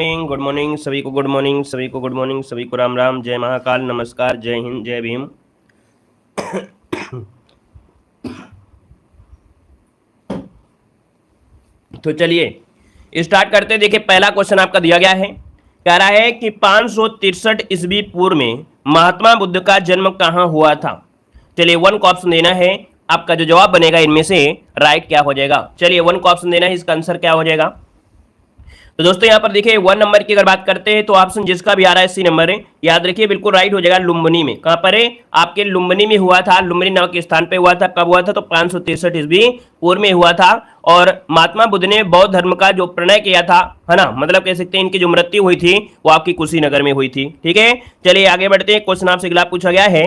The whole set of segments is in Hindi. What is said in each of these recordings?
गुड मॉर्निंग सभी को, गुड मॉर्निंग सभी को, गुड मॉर्निंग सभी को, राम राम, जय महाकाल, नमस्कार, जय हिंद, जय भीम। तो चलिए स्टार्ट करते हैं। देखिए पहला क्वेश्चन आपका दिया गया है, कह रहा है कि 563 ईस्वी पूर्व में महात्मा बुद्ध का जन्म कहाँ हुआ था। चलिए वन को ऑप्शन देना है, आपका जो जवाब बनेगा इनमें से राइट क्या हो जाएगा। चलिए वन को ऑप्शन देना है, इसका आंसर क्या हो जाएगा। तो दोस्तों यहाँ पर देखिए 1 नंबर की अगर बात करते हैं तो ऑप्शन जिसका भी आ रहा है सी नंबर है, याद रखिए बिल्कुल राइट हो जाएगा। लुम्बिनी में, कहां पर है आपके, लुम्बिनी में हुआ था, लुम्बिनी नामक स्थान पे हुआ था। कब हुआ था, तो 563 ईस्वी पूर्व में हुआ था। और महात्मा बुद्ध ने बौद्ध धर्म का जो प्रणय किया था, है ना, मतलब कह सकते हैं इनकी जो मृत्यु हुई थी वो आपकी कुशीनगर में हुई थी। ठीक है, चलिए आगे बढ़ते हैं। क्वेश्चन आपसे अगला पूछा गया है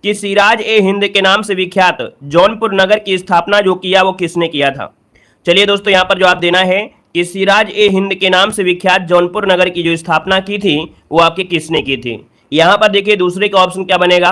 कि सिराज ए हिंद के नाम से विख्यात जौनपुर नगर की स्थापना जो किया वो किसने किया था। चलिए दोस्तों यहाँ पर जवाब देना है कि सिराज ए हिंद के नाम से विख्यात जौनपुर नगर की जो स्थापना की थी वो आपके किसने की थी। यहां पर देखिए दूसरे का ऑप्शन क्या बनेगा,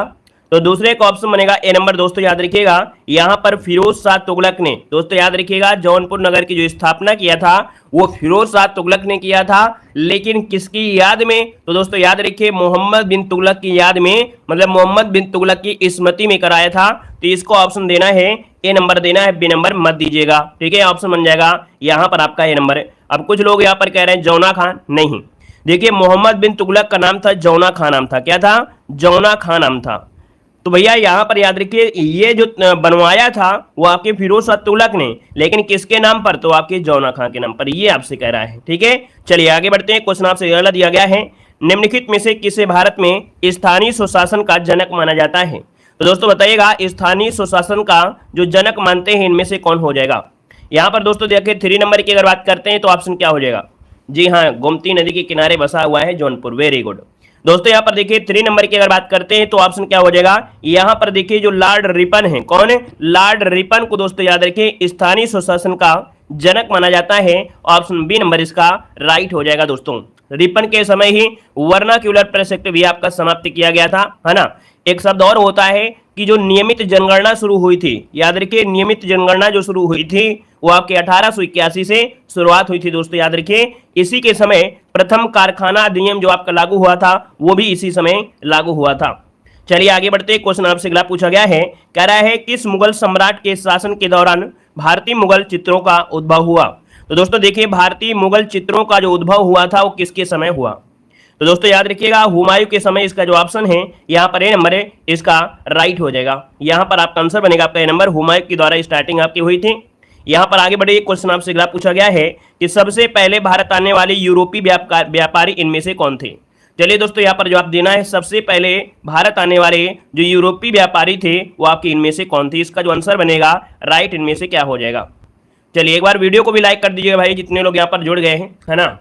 तो दूसरे का ऑप्शन बनेगा ए नंबर। दोस्तों याद रखिएगा यहां पर फिरोज शाह तुगलक ने, दोस्तों याद रखिएगा जौनपुर नगर की जो स्थापना किया था वो फिरोज शाह तुगलक ने किया था, लेकिन किसकी याद में, तो दोस्तों याद रखिए मोहम्मद बिन तुगलक की याद में, मतलब मोहम्मद बिन तुगलक की स्मृति में कराया था। तो इसको ऑप्शन देना है ए नंबर देना है, बी नंबर मत दीजिएगा। ठीक है, ऑप्शन बन जाएगा यहां पर आपका ए नंबर है। अब कुछ लोग यहां पर कह रहे हैं जौना खान, नहीं, देखिए मोहम्मद बिन तुगलक का नाम था जौना खान नाम था। क्या था, जौना खान नाम था। तो भैया यहां पर याद रखिए ये जो बनवाया था वो आपके फिरोज शाह तुगलक ने, लेकिन किसके नाम पर, तो आपके जौना खान के नाम पर, ये आपसे कह रहा है। ठीक है, चलिए आगे बढ़ते हैं। क्वेश्चन आपसे अगला दिया गया है, निम्नलिखित में से किसे भारत में स्थानीय स्वशासन का जनक माना जाता है। तो दोस्तों बताइएगा स्थानीय स्वशासन का जो जनक मानते हैं इनमें से कौन हो जाएगा। यहां पर दोस्तों देखिए 3 नंबर की अगर बात करते हैं तो ऑप्शन क्या हो जाएगा, जी हाँ, गोमती नदी के किनारे बसा हुआ है जौनपुर। Very good. दोस्तों यहाँ पर देखिए 3 नंबर की अगर बात करते हैं तो ऑप्शन क्या हो जाएगा, यहाँ पर देखिए जो लॉर्ड रिपन है, कौन है, लॉर्ड रिपन को दोस्तों याद रखिए स्थानीय स्वशासन का जनक माना जाता है। ऑप्शन बी नंबर इसका राइट हो जाएगा। दोस्तों रिपन के समय ही वर्नाक्यूलर प्रेस एक्ट भी आपका समाप्त किया गया था, है ना। एक शब्द और होता है कि जो नियमित जनगणना शुरू हुई थी, याद रखिए नियमित जनगणना जो शुरू हुई थी वो आपके 1881 से शुरुआत हुई थी। दोस्तों याद रखिए इसी के समय प्रथम कारखाना अधिनियम जो आपका लागू हुआ था वो भी इसी समय लागू हुआ था। चलिए आगे बढ़ते हैं। क्वेश्चन आपसे अगला पूछा गया है, कह रहा है किस मुगल सम्राट के शासन के दौरान भारतीय मुगल चित्रों का उद्भव हुआ। तो दोस्तों देखिए भारतीय मुगल चित्रों का जो उद्भव हुआ था वो किसके समय हुआ। तो दोस्तों याद रखिएगा हुमायूं के समय इसका जो ऑप्शन है यहाँ पर ए नंबर है, इसका राइट हो जाएगा। यहाँ पर आपका आंसर बनेगा आपका ए नंबर, हुमायूं के द्वारा स्टार्टिंग आपकी हुई थी। यहाँ पर आगे बढ़े क्वेश्चन आपसे अगला पूछा गया है कि सबसे पहले भारत आने वाले यूरोपीय व्यापारी इनमें से कौन थे। चलिए दोस्तों यहाँ पर जवाब देना है, सबसे पहले भारत आने वाले जो यूरोपीय व्यापारी थे वो आपके इनमें से कौन थे। इसका जो आंसर बनेगा राइट इनमें से क्या हो जाएगा। चलिए एक बार वीडियो को भी लाइक कर दीजिएगा भाई, जितने लोग यहाँ पर जुड़ गए हैं, है ना,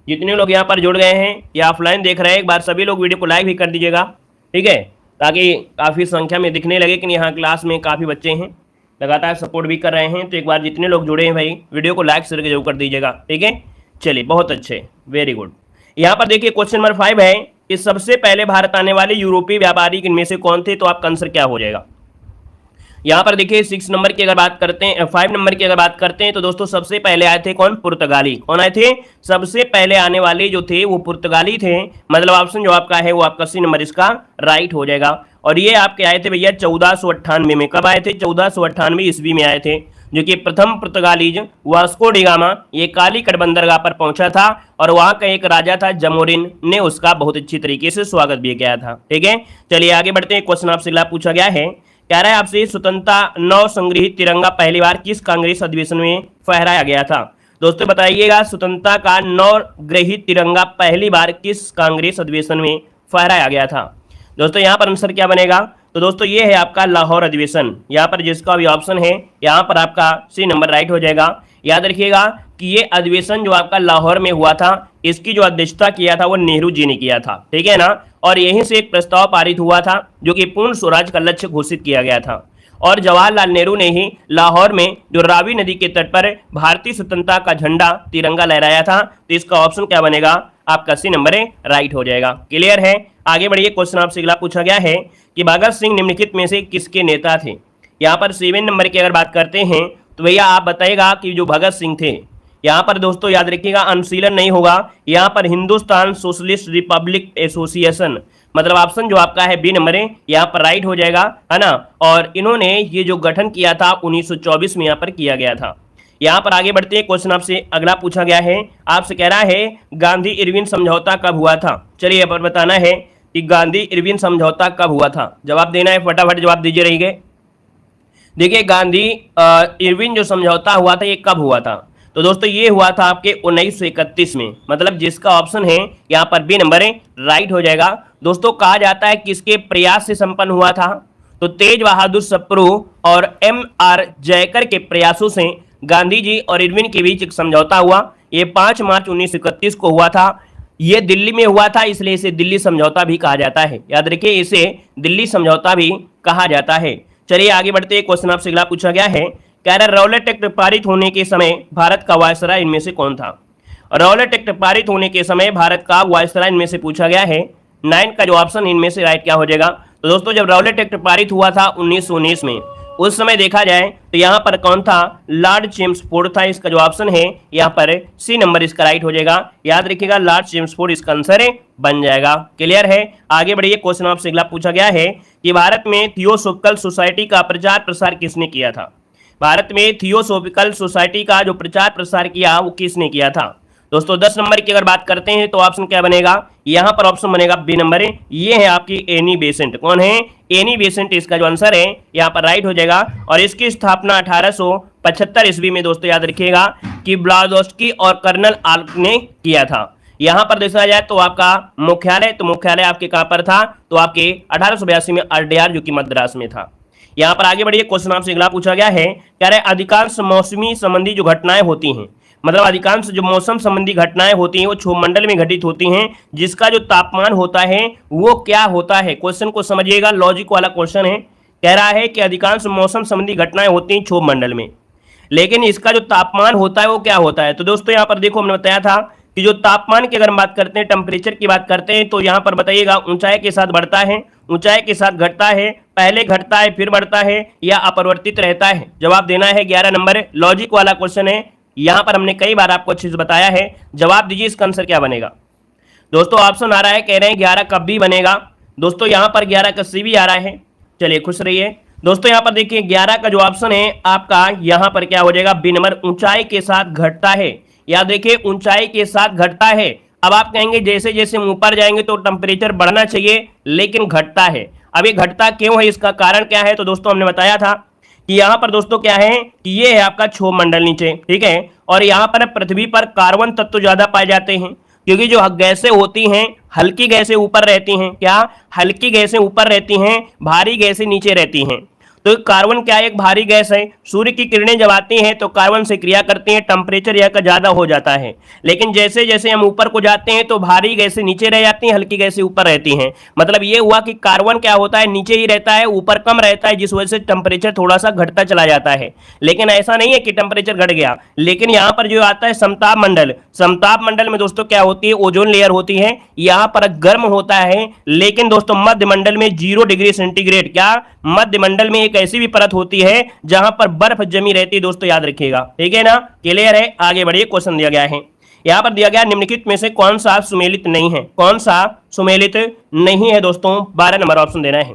जितने लोग यहाँ पर जुड़ गए हैं या ऑफलाइन देख रहे हैं, एक बार सभी लोग वीडियो को लाइक भी कर दीजिएगा। ठीक है, ताकि काफ़ी संख्या में दिखने लगे कि यहाँ क्लास में काफ़ी बच्चे हैं, लगातार सपोर्ट भी कर रहे हैं। तो एक बार जितने लोग जुड़े हैं भाई वीडियो को लाइक शेयर जरूर कर दीजिएगा। ठीक है, चलिए बहुत अच्छे, वेरी गुड। यहाँ पर देखिए क्वेश्चन नंबर 5 है कि सबसे पहले भारत आने वाले यूरोपीय व्यापारी इनमें से कौन थे। तो आपका आंसर क्या हो जाएगा। यहाँ पर देखिए 6 नंबर की अगर बात करते हैं, 5 नंबर की अगर बात करते हैं तो दोस्तों सबसे पहले आए थे कौन, पुर्तगाली। कौन आए थे, सबसे पहले आने वाले जो थे वो पुर्तगाली थे। मतलब ऑप्शन जो आपका है वो आपका सी नंबर इसका राइट हो जाएगा। और ये आपके आए थे भैया 1498 में। कब आए थे, 1498 ईस्वी में आए थे, जो कि प्रथम पुर्तगालीज वास्को डी गामा ये कालीकट बंदरगाह पर पहुंचा था और वहां का एक राजा था जमोरिन ने उसका बहुत अच्छी तरीके से स्वागत भी किया था। ठीक है, चलिए आगे बढ़ते हैं। क्वेश्चन आपसे अगला पूछा गया है, कह रहा है आपसे स्वतंत्रता नव संग्रहित तिरंगा पहली बार किस कांग्रेस अधिवेशन में फहराया गया था। दोस्तों बताइएगा स्वतंत्रता का नव ग्रहित तिरंगा पहली बार किस कांग्रेस अधिवेशन में फहराया गया था। दोस्तों यहाँ पर आंसर क्या बनेगा, तो दोस्तों ये है आपका लाहौर अधिवेशन। यहाँ पर जिसका भी ऑप्शन है यहाँ पर आपका सी नंबर राइट हो जाएगा। याद रखिएगा कि ये अधिवेशन जो आपका लाहौर में हुआ था इसकी जो अध्यक्षता किया था वो नेहरू जी ने किया था। ठीक है ना, और यहीं से एक प्रस्ताव पारित हुआ था जो कि पूर्ण स्वराज का लक्ष्य घोषित किया गया था। और जवाहरलाल नेहरू ने ही लाहौर में जो रावी नदी के तट पर भारतीय स्वतंत्रता का झंडा तिरंगा लहराया था। तो इसका ऑप्शन क्या बनेगा, आपका सी नंबर है राइट हो जाएगा। क्लियर है, आगे बढ़िए। क्वेश्चन आपसे अगला पूछा गया है कि भगत सिंह निम्नलिखित में से किसके नेता थे। यहाँ पर 7 नंबर की अगर बात करते हैं तो भैया आप बताइएगा कि जो भगत सिंह थे यहाँ पर दोस्तों याद रखिएगा अनुशीलन नहीं होगा, यहाँ पर हिंदुस्तान सोशलिस्ट रिपब्लिक एसोसिएशन, मतलब ऑप्शन जो आपका है बी नंबर है यहाँ पर राइट हो जाएगा, है ना। और इन्होंने ये जो गठन किया था 1924 में यहाँ पर किया गया था। यहाँ पर आगे बढ़ते हैं, क्वेश्चन आपसे अगला पूछा गया है, आपसे कह रहा है गांधी इरविन समझौता कब हुआ था। चलिए यहाँ पर बताना है कि गांधी इरविन समझौता कब हुआ था। जवाब देना है, फटाफट जवाब दीजिए रहिए। देखिए गांधी इरविन जो समझौता हुआ था ये कब हुआ था, तो दोस्तों ये हुआ था आपके 1931 में, मतलब जिसका ऑप्शन है यहाँ पर बी नंबर है राइट हो जाएगा। दोस्तों कहा जाता है किसके प्रयास से संपन्न हुआ था, तो तेज बहादुर सप्रू और M.R. जयकर के प्रयासों से गांधी जी और इरविन के बीच एक समझौता हुआ। ये 5 मार्च 1931 को हुआ था। ये दिल्ली में हुआ था, इसलिए इसे दिल्ली समझौता भी कहा जाता है। याद रखिए इसे दिल्ली समझौता भी कहा जाता है। चलिए आगे बढ़ते हैं, क्वेश्चन आपसे अगला पूछा गया है, कह रहा रौलट एक्ट पारित होने के समय भारत का वायसराय इनमें से कौन था। रौलट एक्ट पारित होने के समय भारत का वायसराय इनमें से पूछा गया है। 9 का जो ऑप्शन इनमें से राइट क्या हो जाएगा, तो दोस्तों जब रौलट एक्ट पारित हुआ था 1919 में, उस समय देखा जाए तो यहाँ पर कौन था, लॉर्ड चेम्सफोर्ड था। इसका जो ऑप्शन है यहाँ पर सी नंबर इसका राइट हो जाएगा। याद रखिएगा लॉर्ड चेम्सफोर्ड इसका आंसर बन जाएगा। क्लियर है, आगे बढ़िए, क्वेश्चन आपसे अगला पूछा गया है कि भारत में थियोसोफिकल सोसाइटी का प्रचार प्रसार किसने किया था। भारत में थियोसोफिकल सोसाइटी का जो प्रचार प्रसार किया वो किसने किया था। दोस्तों 10 नंबर की अगर बात करते हैं तो ऑप्शन क्या बनेगा, यहाँ पर ऑप्शन बनेगा बी नंबर है, ये है आपकी एनी बेसेंट। कौन है, एनी बेसेंट इसका जो आंसर है यहाँ पर राइट हो जाएगा। और इसकी स्थापना 1875 ईस्वी में दोस्तों याद रखिएगा कि ब्लाउजोस्की और कर्नल आल्क ने किया था। यहाँ पर देखा जाए तो आपका मुख्यालय, तो मुख्यालय आपके कहाँ पर था, तो आपके 1882 में RDR जो कि मद्रास में था। यहाँ पर आगे बढ़िए, क्वेश्चन आपसे अगला पूछा गया है, कह रहे अधिकांश मौसमी संबंधी जो घटनाएं होती हैं, मतलब अधिकांश जो मौसम संबंधी घटनाएं होती हैं वो क्षोभमंडल में घटित होती हैं, जिसका जो तापमान होता है वो क्या होता है। क्वेश्चन को समझिएगा, लॉजिक वाला क्वेश्चन है। कह रहा है कि अधिकांश मौसम संबंधी घटनाएं होती हैं क्षोभमंडल में, लेकिन इसका जो तापमान होता है वो क्या होता है। तो दोस्तों यहाँ पर देखो हमने बताया था कि जो तापमान की अगर हम बात करते हैं, टेम्परेचर की बात करते हैं, तो यहाँ पर बताइएगा ऊंचाई के साथ बढ़ता है, ऊंचाई के साथ घटता है, पहले घटता है फिर बढ़ता है, या अपरिवर्तित रहता है। जवाब देना है 11 नंबर, लॉजिक वाला क्वेश्चन है। यहाँ पर हमने कई बार आपको अच्छे से बताया है। जवाब दीजिए इसका आंसर क्या बनेगा। दोस्तों ऑप्शन आ रहा है, कह रहे हैं 11 कब भी बनेगा। दोस्तों यहाँ पर 11 कस्सी भी आ रहा है। चलिए खुश रहिए। दोस्तों यहाँ पर देखिए 11 का जो ऑप्शन है आपका यहाँ पर क्या हो जाएगा, बी नंबर, ऊंचाई के साथ घटता है। या देखिए ऊंचाई के साथ घटता है। अब आप कहेंगे जैसे जैसे हम ऊपर जाएंगे तो टेम्परेचर बढ़ना चाहिए, लेकिन घटता है। अब ये घटता क्यों है, इसका कारण क्या है, तो दोस्तों हमने बताया था कि यहाँ पर दोस्तों क्या है कि ये है आपका क्षोभमंडल नीचे, ठीक है। और यहाँ पर पृथ्वी पर कार्बन तत्व ज्यादा पाए जाते हैं, क्योंकि जो गैसें होती हैं हल्की गैसें ऊपर रहती हैं। क्या, हल्की गैसें ऊपर रहती हैं, भारी गैसें नीचे रहती हैं। तो कार्बन क्या है, एक भारी गैस है। सूर्य की किरणें जब आती हैं तो कार्बन से क्रिया करती हैं, टेम्परेचर यहाँ का ज्यादा हो जाता है। लेकिन जैसे जैसे हम ऊपर को जाते हैं तो भारी गैसें नीचे रह जाती हैं, हल्की गैसें ऊपर रहती हैं। मतलब ये हुआ कि कार्बन क्या होता है, नीचे ही रहता है, ऊपर कम रहता है, जिस वजह से टेम्परेचर थोड़ा सा घटता चला जाता है। लेकिन ऐसा नहीं है कि टेम्परेचर घट गया। लेकिन यहाँ पर जो आता है समताप मंडल, समताप मंडल में दोस्तों क्या होती है, ओजोन लेयर होती है, यहाँ पर गर्म होता है। लेकिन दोस्तों मध्य मंडल में 0 डिग्री सेंटीग्रेड, क्या मध्य मंडल में एक ऐसी भी परत होती है जहां पर बर्फ जमी रहती है। दोस्तों याद रखिएगा, ठीक है ना, क्लियर है। आगे बढ़िए, क्वेश्चन दिया गया है, यहां पर दिया गया निम्नलिखित में से कौन सा सुमेलित नहीं है। कौन सा सुमेलित नहीं है दोस्तों, 12 नंबर ऑप्शन देना है।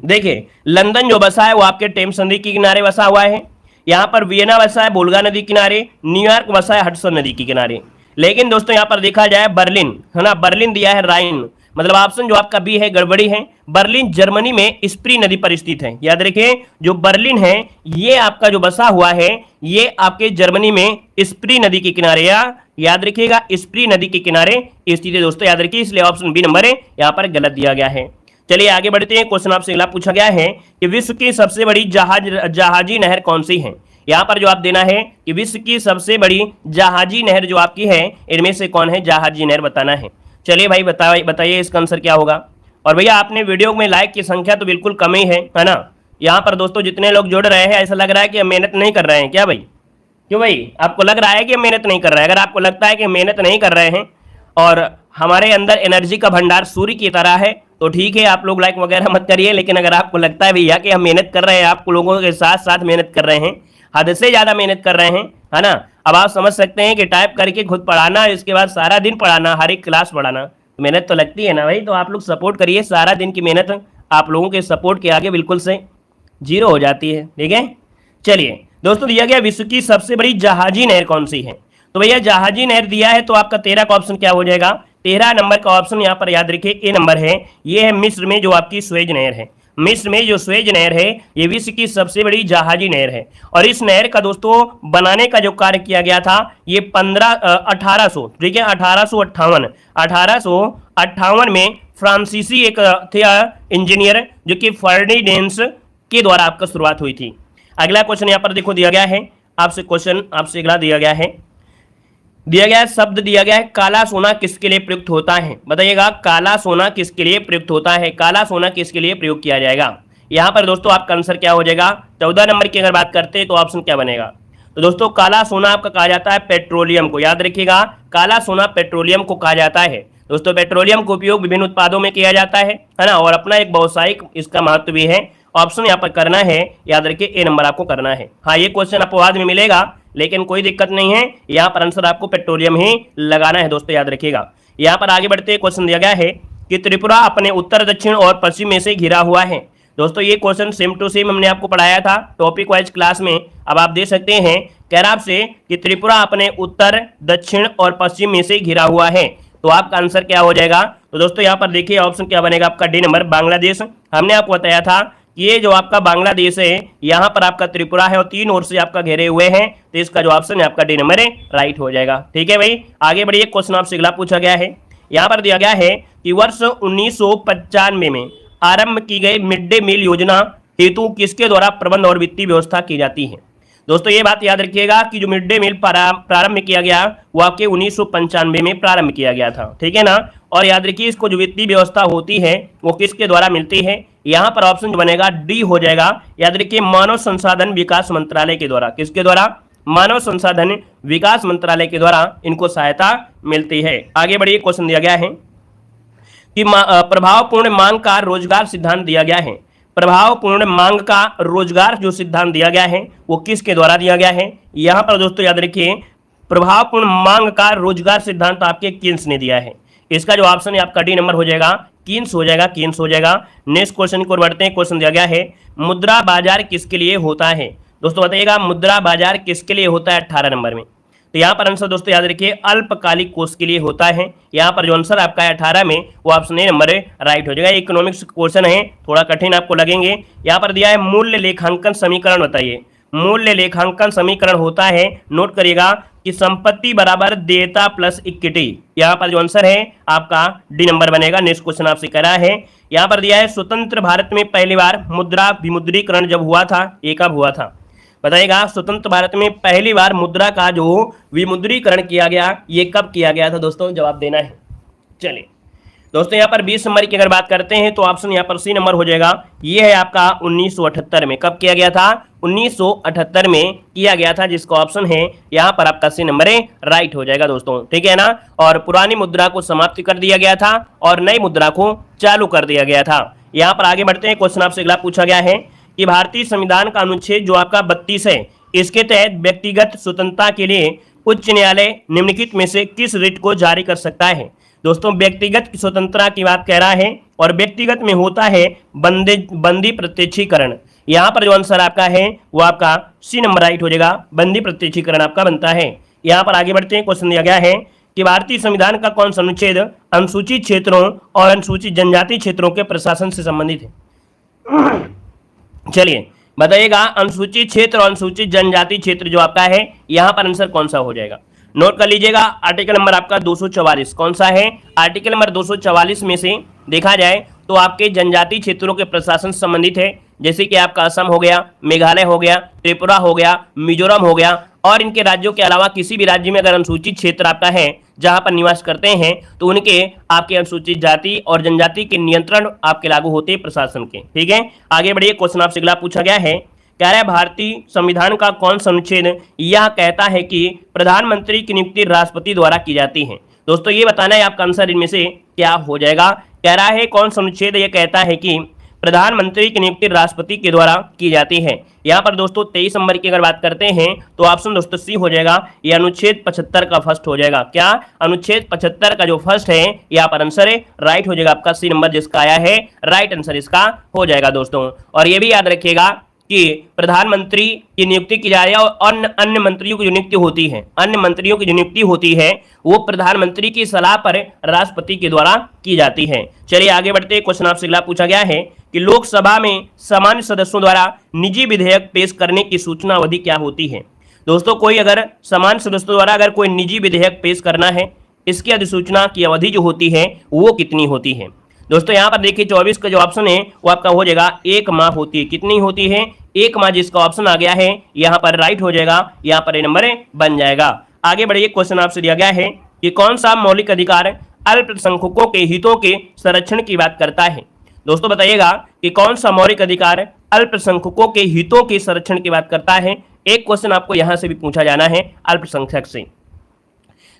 देखिए लंदन जो बसा है वो आपके टेम्स नदी के किनारे बसा हुआ है। यहां पर वियना बसा है वोल्गा नदी किनारे, न्यूयॉर्क बसा है हडसन नदी के किनारे। लेकिन दोस्तों यहां पर देखा जाए बर्लिन, है ना, बर्लिन दिया है राइन, मतलब ऑप्शन जो आपका बी है गड़बड़ी है। बर्लिन जर्मनी में स्प्री नदी पर स्थित है। याद रखिए जो बर्लिन है ये आपका जो बसा हुआ है ये आपके जर्मनी में स्प्री नदी के किनारे, या याद रखिएगा स्प्री नदी के किनारे स्थित है। दोस्तों याद रखिए, इसलिए ऑप्शन बी नंबर है यहाँ पर गलत दिया गया है। चलिए आगे बढ़ते हैं, क्वेश्चन आपसे अगला पूछा गया है कि विश्व की सबसे बड़ी जहाजी नहर कौन सी है। यहाँ पर जवाब देना है कि विश्व की सबसे बड़ी जहाजी नहर जो आपकी है इनमें से कौन है जहाजी नहर, बताना है। चलिए भाई बताइए इसका आंसर क्या होगा। और भैया आपने वीडियो में लाइक की संख्या तो बिल्कुल कम ही है ना। यहाँ पर दोस्तों जितने लोग जुड़ रहे हैं ऐसा लग रहा है कि हम मेहनत नहीं कर रहे हैं। क्या भाई, क्यों भाई आपको लग रहा है कि हम मेहनत नहीं कर रहे हैं? अगर आपको लगता है कि मेहनत नहीं कर रहे हैं और हमारे अंदर एनर्जी का भंडार सूर्य की तरह है तो ठीक है, आप लोग लाइक वगैरह मत करिए। लेकिन अगर आपको लगता है भैया कि हम मेहनत कर रहे हैं, आप लोगों के साथ साथ मेहनत कर रहे हैं, हद से ज़्यादा मेहनत कर रहे हैं, है ना। अब आप समझ सकते हैं कि टाइप करके खुद पढ़ाना, इसके बाद सारा दिन पढ़ाना, हर एक क्लास पढ़ाना, तो मेहनत तो लगती है ना भाई। तो आप लोग सपोर्ट करिए, सारा दिन की मेहनत आप लोगों के सपोर्ट के आगे बिल्कुल से जीरो हो जाती है। ठीक है, चलिए दोस्तों, दिया गया विश्व की सबसे बड़ी जहाजी नहर कौन सी है? तो भैया जहाजी नहर दिया है, तो आपका 13 का ऑप्शन क्या हो जाएगा? 13 नंबर का ऑप्शन यहाँ पर याद रखिए, ए नंबर है। ये है मिस्र में जो आपकी स्वेज नहर है। मिस्र में जो स्वेज नहर है, ये विश्व की सबसे बड़ी जहाजी नहर है। और इस नहर का दोस्तों बनाने का जो कार्य किया गया था, ये 1800, ठीक है, 1858 में फ्रांसीसी एक थे इंजीनियर, जो कि फर्डिनेंड के द्वारा आपका शुरुआत हुई थी। अगला क्वेश्चन यहाँ पर देखो दिया गया है आपसे, क्वेश्चन आपसे अगला दिया गया है, शब्द दिया गया है, काला सोना किसके लिए प्रयुक्त होता है? बताइएगा, काला सोना किसके लिए प्रयुक्त होता है? काला सोना किसके लिए प्रयोग किया जाएगा? यहाँ पर दोस्तों आपका आंसर क्या हो जाएगा? 14 नंबर की अगर बात करते हैं तो ऑप्शन क्या बनेगा? तो दोस्तों काला सोना आपका कहा जाता है पेट्रोलियम को, याद रखिएगा, काला सोना पेट्रोलियम को कहा जाता है। दोस्तों पेट्रोलियम का उपयोग विभिन्न उत्पादों में किया जाता है ना, और अपना एक व्यावसायिक इसका महत्व भी है। ऑप्शन यहाँ पर करना है, याद रखिए, ए नंबर आपको करना है। हाँ, ये क्वेश्चन आपको बाद में मिलेगा, लेकिन कोई दिक्कत नहीं है, यहाँ पर आंसर आपको पेट्रोलियम ही लगाना है दोस्तों, याद रखिएगा। यहाँ पर आगे बढ़ते क्वेश्चन दिया गया है कि त्रिपुरा अपने उत्तर, दक्षिण और पश्चिम में से घिरा हुआ है। दोस्तों ये क्वेश्चन सेम टू सेम हमने आपको पढ़ाया था टॉपिक वाइज क्लास में। अब आप देख सकते हैं, कह रहा आपसे कि त्रिपुरा अपने उत्तर, दक्षिण और पश्चिम में से घिरा हुआ है, तो आपका आंसर क्या हो जाएगा? तो दोस्तों यहाँ पर देखिए ऑप्शन क्या बनेगा आपका? D number, Bangladesh. हमने आपको बताया था ये जो आपका बांग्लादेश है, यहाँ पर आपका त्रिपुरा है और 3 ओर से आपका घेरे हुए हैं, तो इसका जो ऑप्शन है आपका डी नंबर है, राइट हो जाएगा। ठीक है भाई, आगे बढ़िए, क्वेश्चन आपसे अगला पूछा गया है। यहाँ पर दिया गया है कि वर्ष 1995 में आरंभ की गई मिड डे मील योजना हेतु किसके द्वारा प्रबंध और वित्तीय व्यवस्था की जाती है? दोस्तों ये बात याद रखिएगा कि जो मिड डे मील प्रारंभ किया गया वो आपके 1995 में प्रारंभ किया गया था, ठीक है ना। और याद रखिए, इसको जो वित्तीय व्यवस्था होती है वो किसके द्वारा मिलती है? यहाँ पर ऑप्शन जो बनेगा डी हो जाएगा। याद रखिए, मानव संसाधन विकास मंत्रालय के द्वारा। किसके द्वारा? मानव संसाधन विकास मंत्रालय के द्वारा इनको सहायता मिलती है। आगे बढ़िए, क्वेश्चन दिया गया है कि प्रभावपूर्ण मांग का रोजगार सिद्धांत दिया गया है। प्रभावपूर्ण मांग का रोजगार जो सिद्धांत दिया गया है वो किसके द्वारा दिया गया है? यहाँ पर दोस्तों याद रखिए, प्रभावपूर्ण मांग का रोजगार सिद्धांत आपके किन्स ने दिया है। इसका जो ऑप्शन है आपका डी नंबर हो जाएगा, किन्स हो जाएगा, किन्स हो जाएगा। नेक्स्ट क्वेश्चन को बढ़ते हैं। क्वेश्चन दिया गया है, मुद्रा बाजार किसके लिए होता है? दोस्तों बताइएगा, मुद्रा बाजार किसके लिए होता है 18 नंबर में? तो यहाँ पर आंसर दोस्तों याद रखिए, अल्पकालिक कोष के लिए होता है। यहाँ पर जो आंसर आपका है 18 में, वो ऑप्शन ए नंबर राइट हो जाएगा। इकोनॉमिक्स क्वेश्चन है, थोड़ा कठिन आपको लगेंगे। यहाँ पर दिया है मूल्य लेखांकन समीकरण, बताइए। मूल्य लेखांकन समीकरण होता है, नोट करिएगा, कि संपत्ति बराबर देयता प्लस इक्विटी। यहाँ पर जो आंसर है आपका डी नंबर बनेगा। नेक्स्ट क्वेश्चन आपसे करा है, यहाँ पर दिया है स्वतंत्र भारत में पहली बार मुद्रा विमुद्रीकरण जब हुआ था, ये कब हुआ था? बताइएगा, स्वतंत्र भारत में पहली बार मुद्रा का जो विमुद्रीकरण किया गया, ये कब किया गया था दोस्तों? जवाब देना है। चलिए दोस्तों, यहाँ पर 20 नंबर की अगर बात करते हैं तो ऑप्शन यहाँ पर सी नंबर हो जाएगा। ये है आपका 1978 में। कब किया गया था? 1978 में किया गया था, जिसका ऑप्शन है यहाँ पर आपका सी नंबर है, राइट हो जाएगा दोस्तों, ठीक है ना। और पुरानी मुद्रा को समाप्त कर दिया गया था और नई मुद्रा को चालू कर दिया गया था। यहाँ पर आगे बढ़ते हैं। क्वेश्चन आपसे अगला पूछा गया है कि भारतीय संविधान का अनुच्छेद जो आपका 32 है, इसके तहत व्यक्तिगत स्वतंत्रता के लिए उच्च न्यायालय निम्नलिखित में से किस रिट को जारी कर सकता है? दोस्तों व्यक्तिगत स्वतंत्रता की बात कह रहा है, और व्यक्तिगत में होता है बंदी प्रत्यक्षीकरण। यहाँ पर जो आंसर आपका है वो आपका सी नंबर राइट हो जाएगा, बंदी प्रत्यक्षीकरण आपका बनता है। यहाँ पर आगे बढ़ते हैं। क्वेश्चन दिया गया है कि भारतीय संविधान का कौन सा अनुच्छेद अनुसूचित क्षेत्रों और अनुसूचित जनजाति क्षेत्रों के प्रशासन से संबंधित है? चलिए बताइएगा, अनुसूचित क्षेत्र और अनुसूचित जनजाति क्षेत्र जो आपका है, यहाँ पर आंसर कौन सा हो जाएगा? नोट कर लीजिएगा, आर्टिकल नंबर आपका 244 कौन सा है? आर्टिकल नंबर 244 में से देखा जाए तो आपके जनजाति क्षेत्रों के प्रशासन से संबंधित है, जैसे कि आपका असम हो गया, मेघालय हो गया, त्रिपुरा हो गया, मिजोरम हो गया, और इनके राज्यों के अलावा किसी भी राज्य में अगर अनुसूचित क्षेत्र आपका है जहां पर निवास करते हैं, तो उनके आपके अनुसूचित जाति और जनजाति के नियंत्रण आपके लागू होते हैं प्रशासन के, ठीक है। आगे बढ़िए। क्वेश्चन आपसे अगला पूछा गया है, कह रहा है भारतीय संविधान का कौन सा अनुच्छेद यह कहता है कि प्रधानमंत्री की नियुक्ति राष्ट्रपति द्वारा की जाती है? दोस्तों ये बताना है आपका आंसर इनमें से क्या हो जाएगा। कह रहा है कौन सा अनुच्छेद यह कहता है कि प्रधानमंत्री की नियुक्ति राष्ट्रपति के द्वारा की जाती है। यहाँ पर दोस्तों 23 नंबर की अगर बात करते हैं तो ऑप्शन दोस्तों सी हो जाएगा, ये अनुच्छेद 75 का फर्स्ट हो जाएगा। क्या? अनुच्छेद 75 का जो फर्स्ट है यहाँ पर आंसर है राइट हो जाएगा आपका सी नंबर जिसका आया है, राइट आंसर इसका हो जाएगा दोस्तों। और ये भी याद रखिएगा कि प्रधानमंत्री की नियुक्ति की जा रही है और अन्य मंत्रियों की जो नियुक्ति होती है, अन्य मंत्रियों की जो नियुक्ति होती है वो प्रधानमंत्री की सलाह पर राष्ट्रपति के द्वारा की जाती है। चलिए आगे बढ़ते हैं। क्वेश्चन आपसे अगला पूछा गया है कि लोकसभा में सामान्य सदस्यों द्वारा निजी विधेयक पेश करने की सूचना अवधि क्या होती है। दोस्तों कोई अगर सामान्य सदस्यों द्वारा अगर कोई निजी विधेयक पेश करना है, इसकी अधिसूचना की अवधि जो होती है वो कितनी होती है। दोस्तों यहाँ पर देखिए 24 का जो ऑप्शन है वो आपका हो जाएगा 1 माह होती है। कितनी होती है? 1 माह जिसका ऑप्शन आ गया है यहाँ पर राइट हो जाएगा, यहाँ पर ये नंबर बन जाएगा। आगे बढ़िए। क्वेश्चन आपसे दिया गया है कि कौन सा मौलिक अधिकार अल्पसंख्यकों के हितों के संरक्षण की बात करता है। दोस्तों बताइएगा कि कौन सा मौलिक अधिकार अल्पसंख्यकों के हितों के संरक्षण की बात करता है। एक क्वेश्चन आपको यहां से भी पूछा जाना है अल्पसंख्यक से।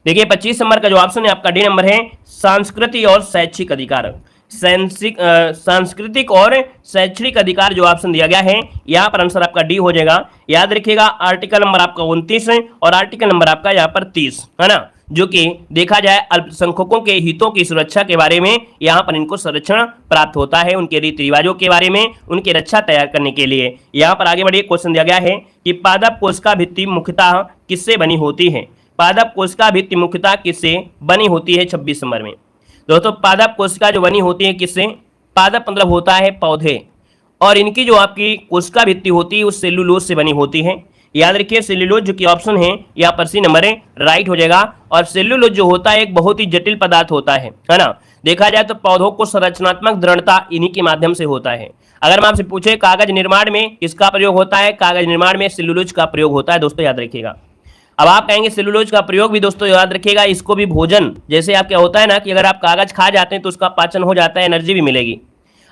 देखिए 25 नंबर का जो ऑप्शन है आपका डी नंबर है, सांस्कृतिक और शैक्षिक अधिकार। सांस्कृतिक और शैक्षणिक अधिकार जो ऑप्शन दिया गया है यहाँ पर आंसर आपका डी हो जाएगा। याद रखिएगा आर्टिकल नंबर आपका 29 है और आर्टिकल नंबर आपका यहाँ पर 30 है ना, जो कि देखा जाए अल्पसंख्यकों के हितों की सुरक्षा के बारे में यहाँ पर इनको संरक्षण प्राप्त होता है, उनके रीति रिवाजों के बारे में उनकी रक्षा तैयार करने के लिए। यहाँ पर आगे बढ़िए। क्वेश्चन दिया गया है कि पादप कोशिका भित्ति मुख्यतः किससे बनी होती है। पादप कोशिका भित्ति मुख्यतः किससे बनी होती है 26 नंबर में। दोस्तों पादप कोशिका जो बनी होती है किससे? पादप मतलब होता है पौधे, और इनकी जो आपकी कोशिका भित्ति होती है उस सेलुलोज से बनी होती है। याद रखिए सेलुलोज जो कि ऑप्शन है यहाँ पर सी नंबर है राइट हो जाएगा। और सेलुलोज जो होता है एक बहुत ही जटिल पदार्थ होता है ना। देखा जाए तो पौधों को संरचनात्मक दृढ़ता इन्हीं के माध्यम से होता है। अगर मैं आपसे पूछे कागज निर्माण में किसका प्रयोग होता है, कागज निर्माण में सेलुलोज का प्रयोग होता है दोस्तों, याद रखिएगा। अब आप कहेंगे सेलुलोज का प्रयोग भी दोस्तों याद रखिएगा, इसको भी भोजन जैसे आप क्या होता है ना कि अगर आप कागज खा जाते हैं तो उसका पाचन हो जाता है, एनर्जी भी मिलेगी।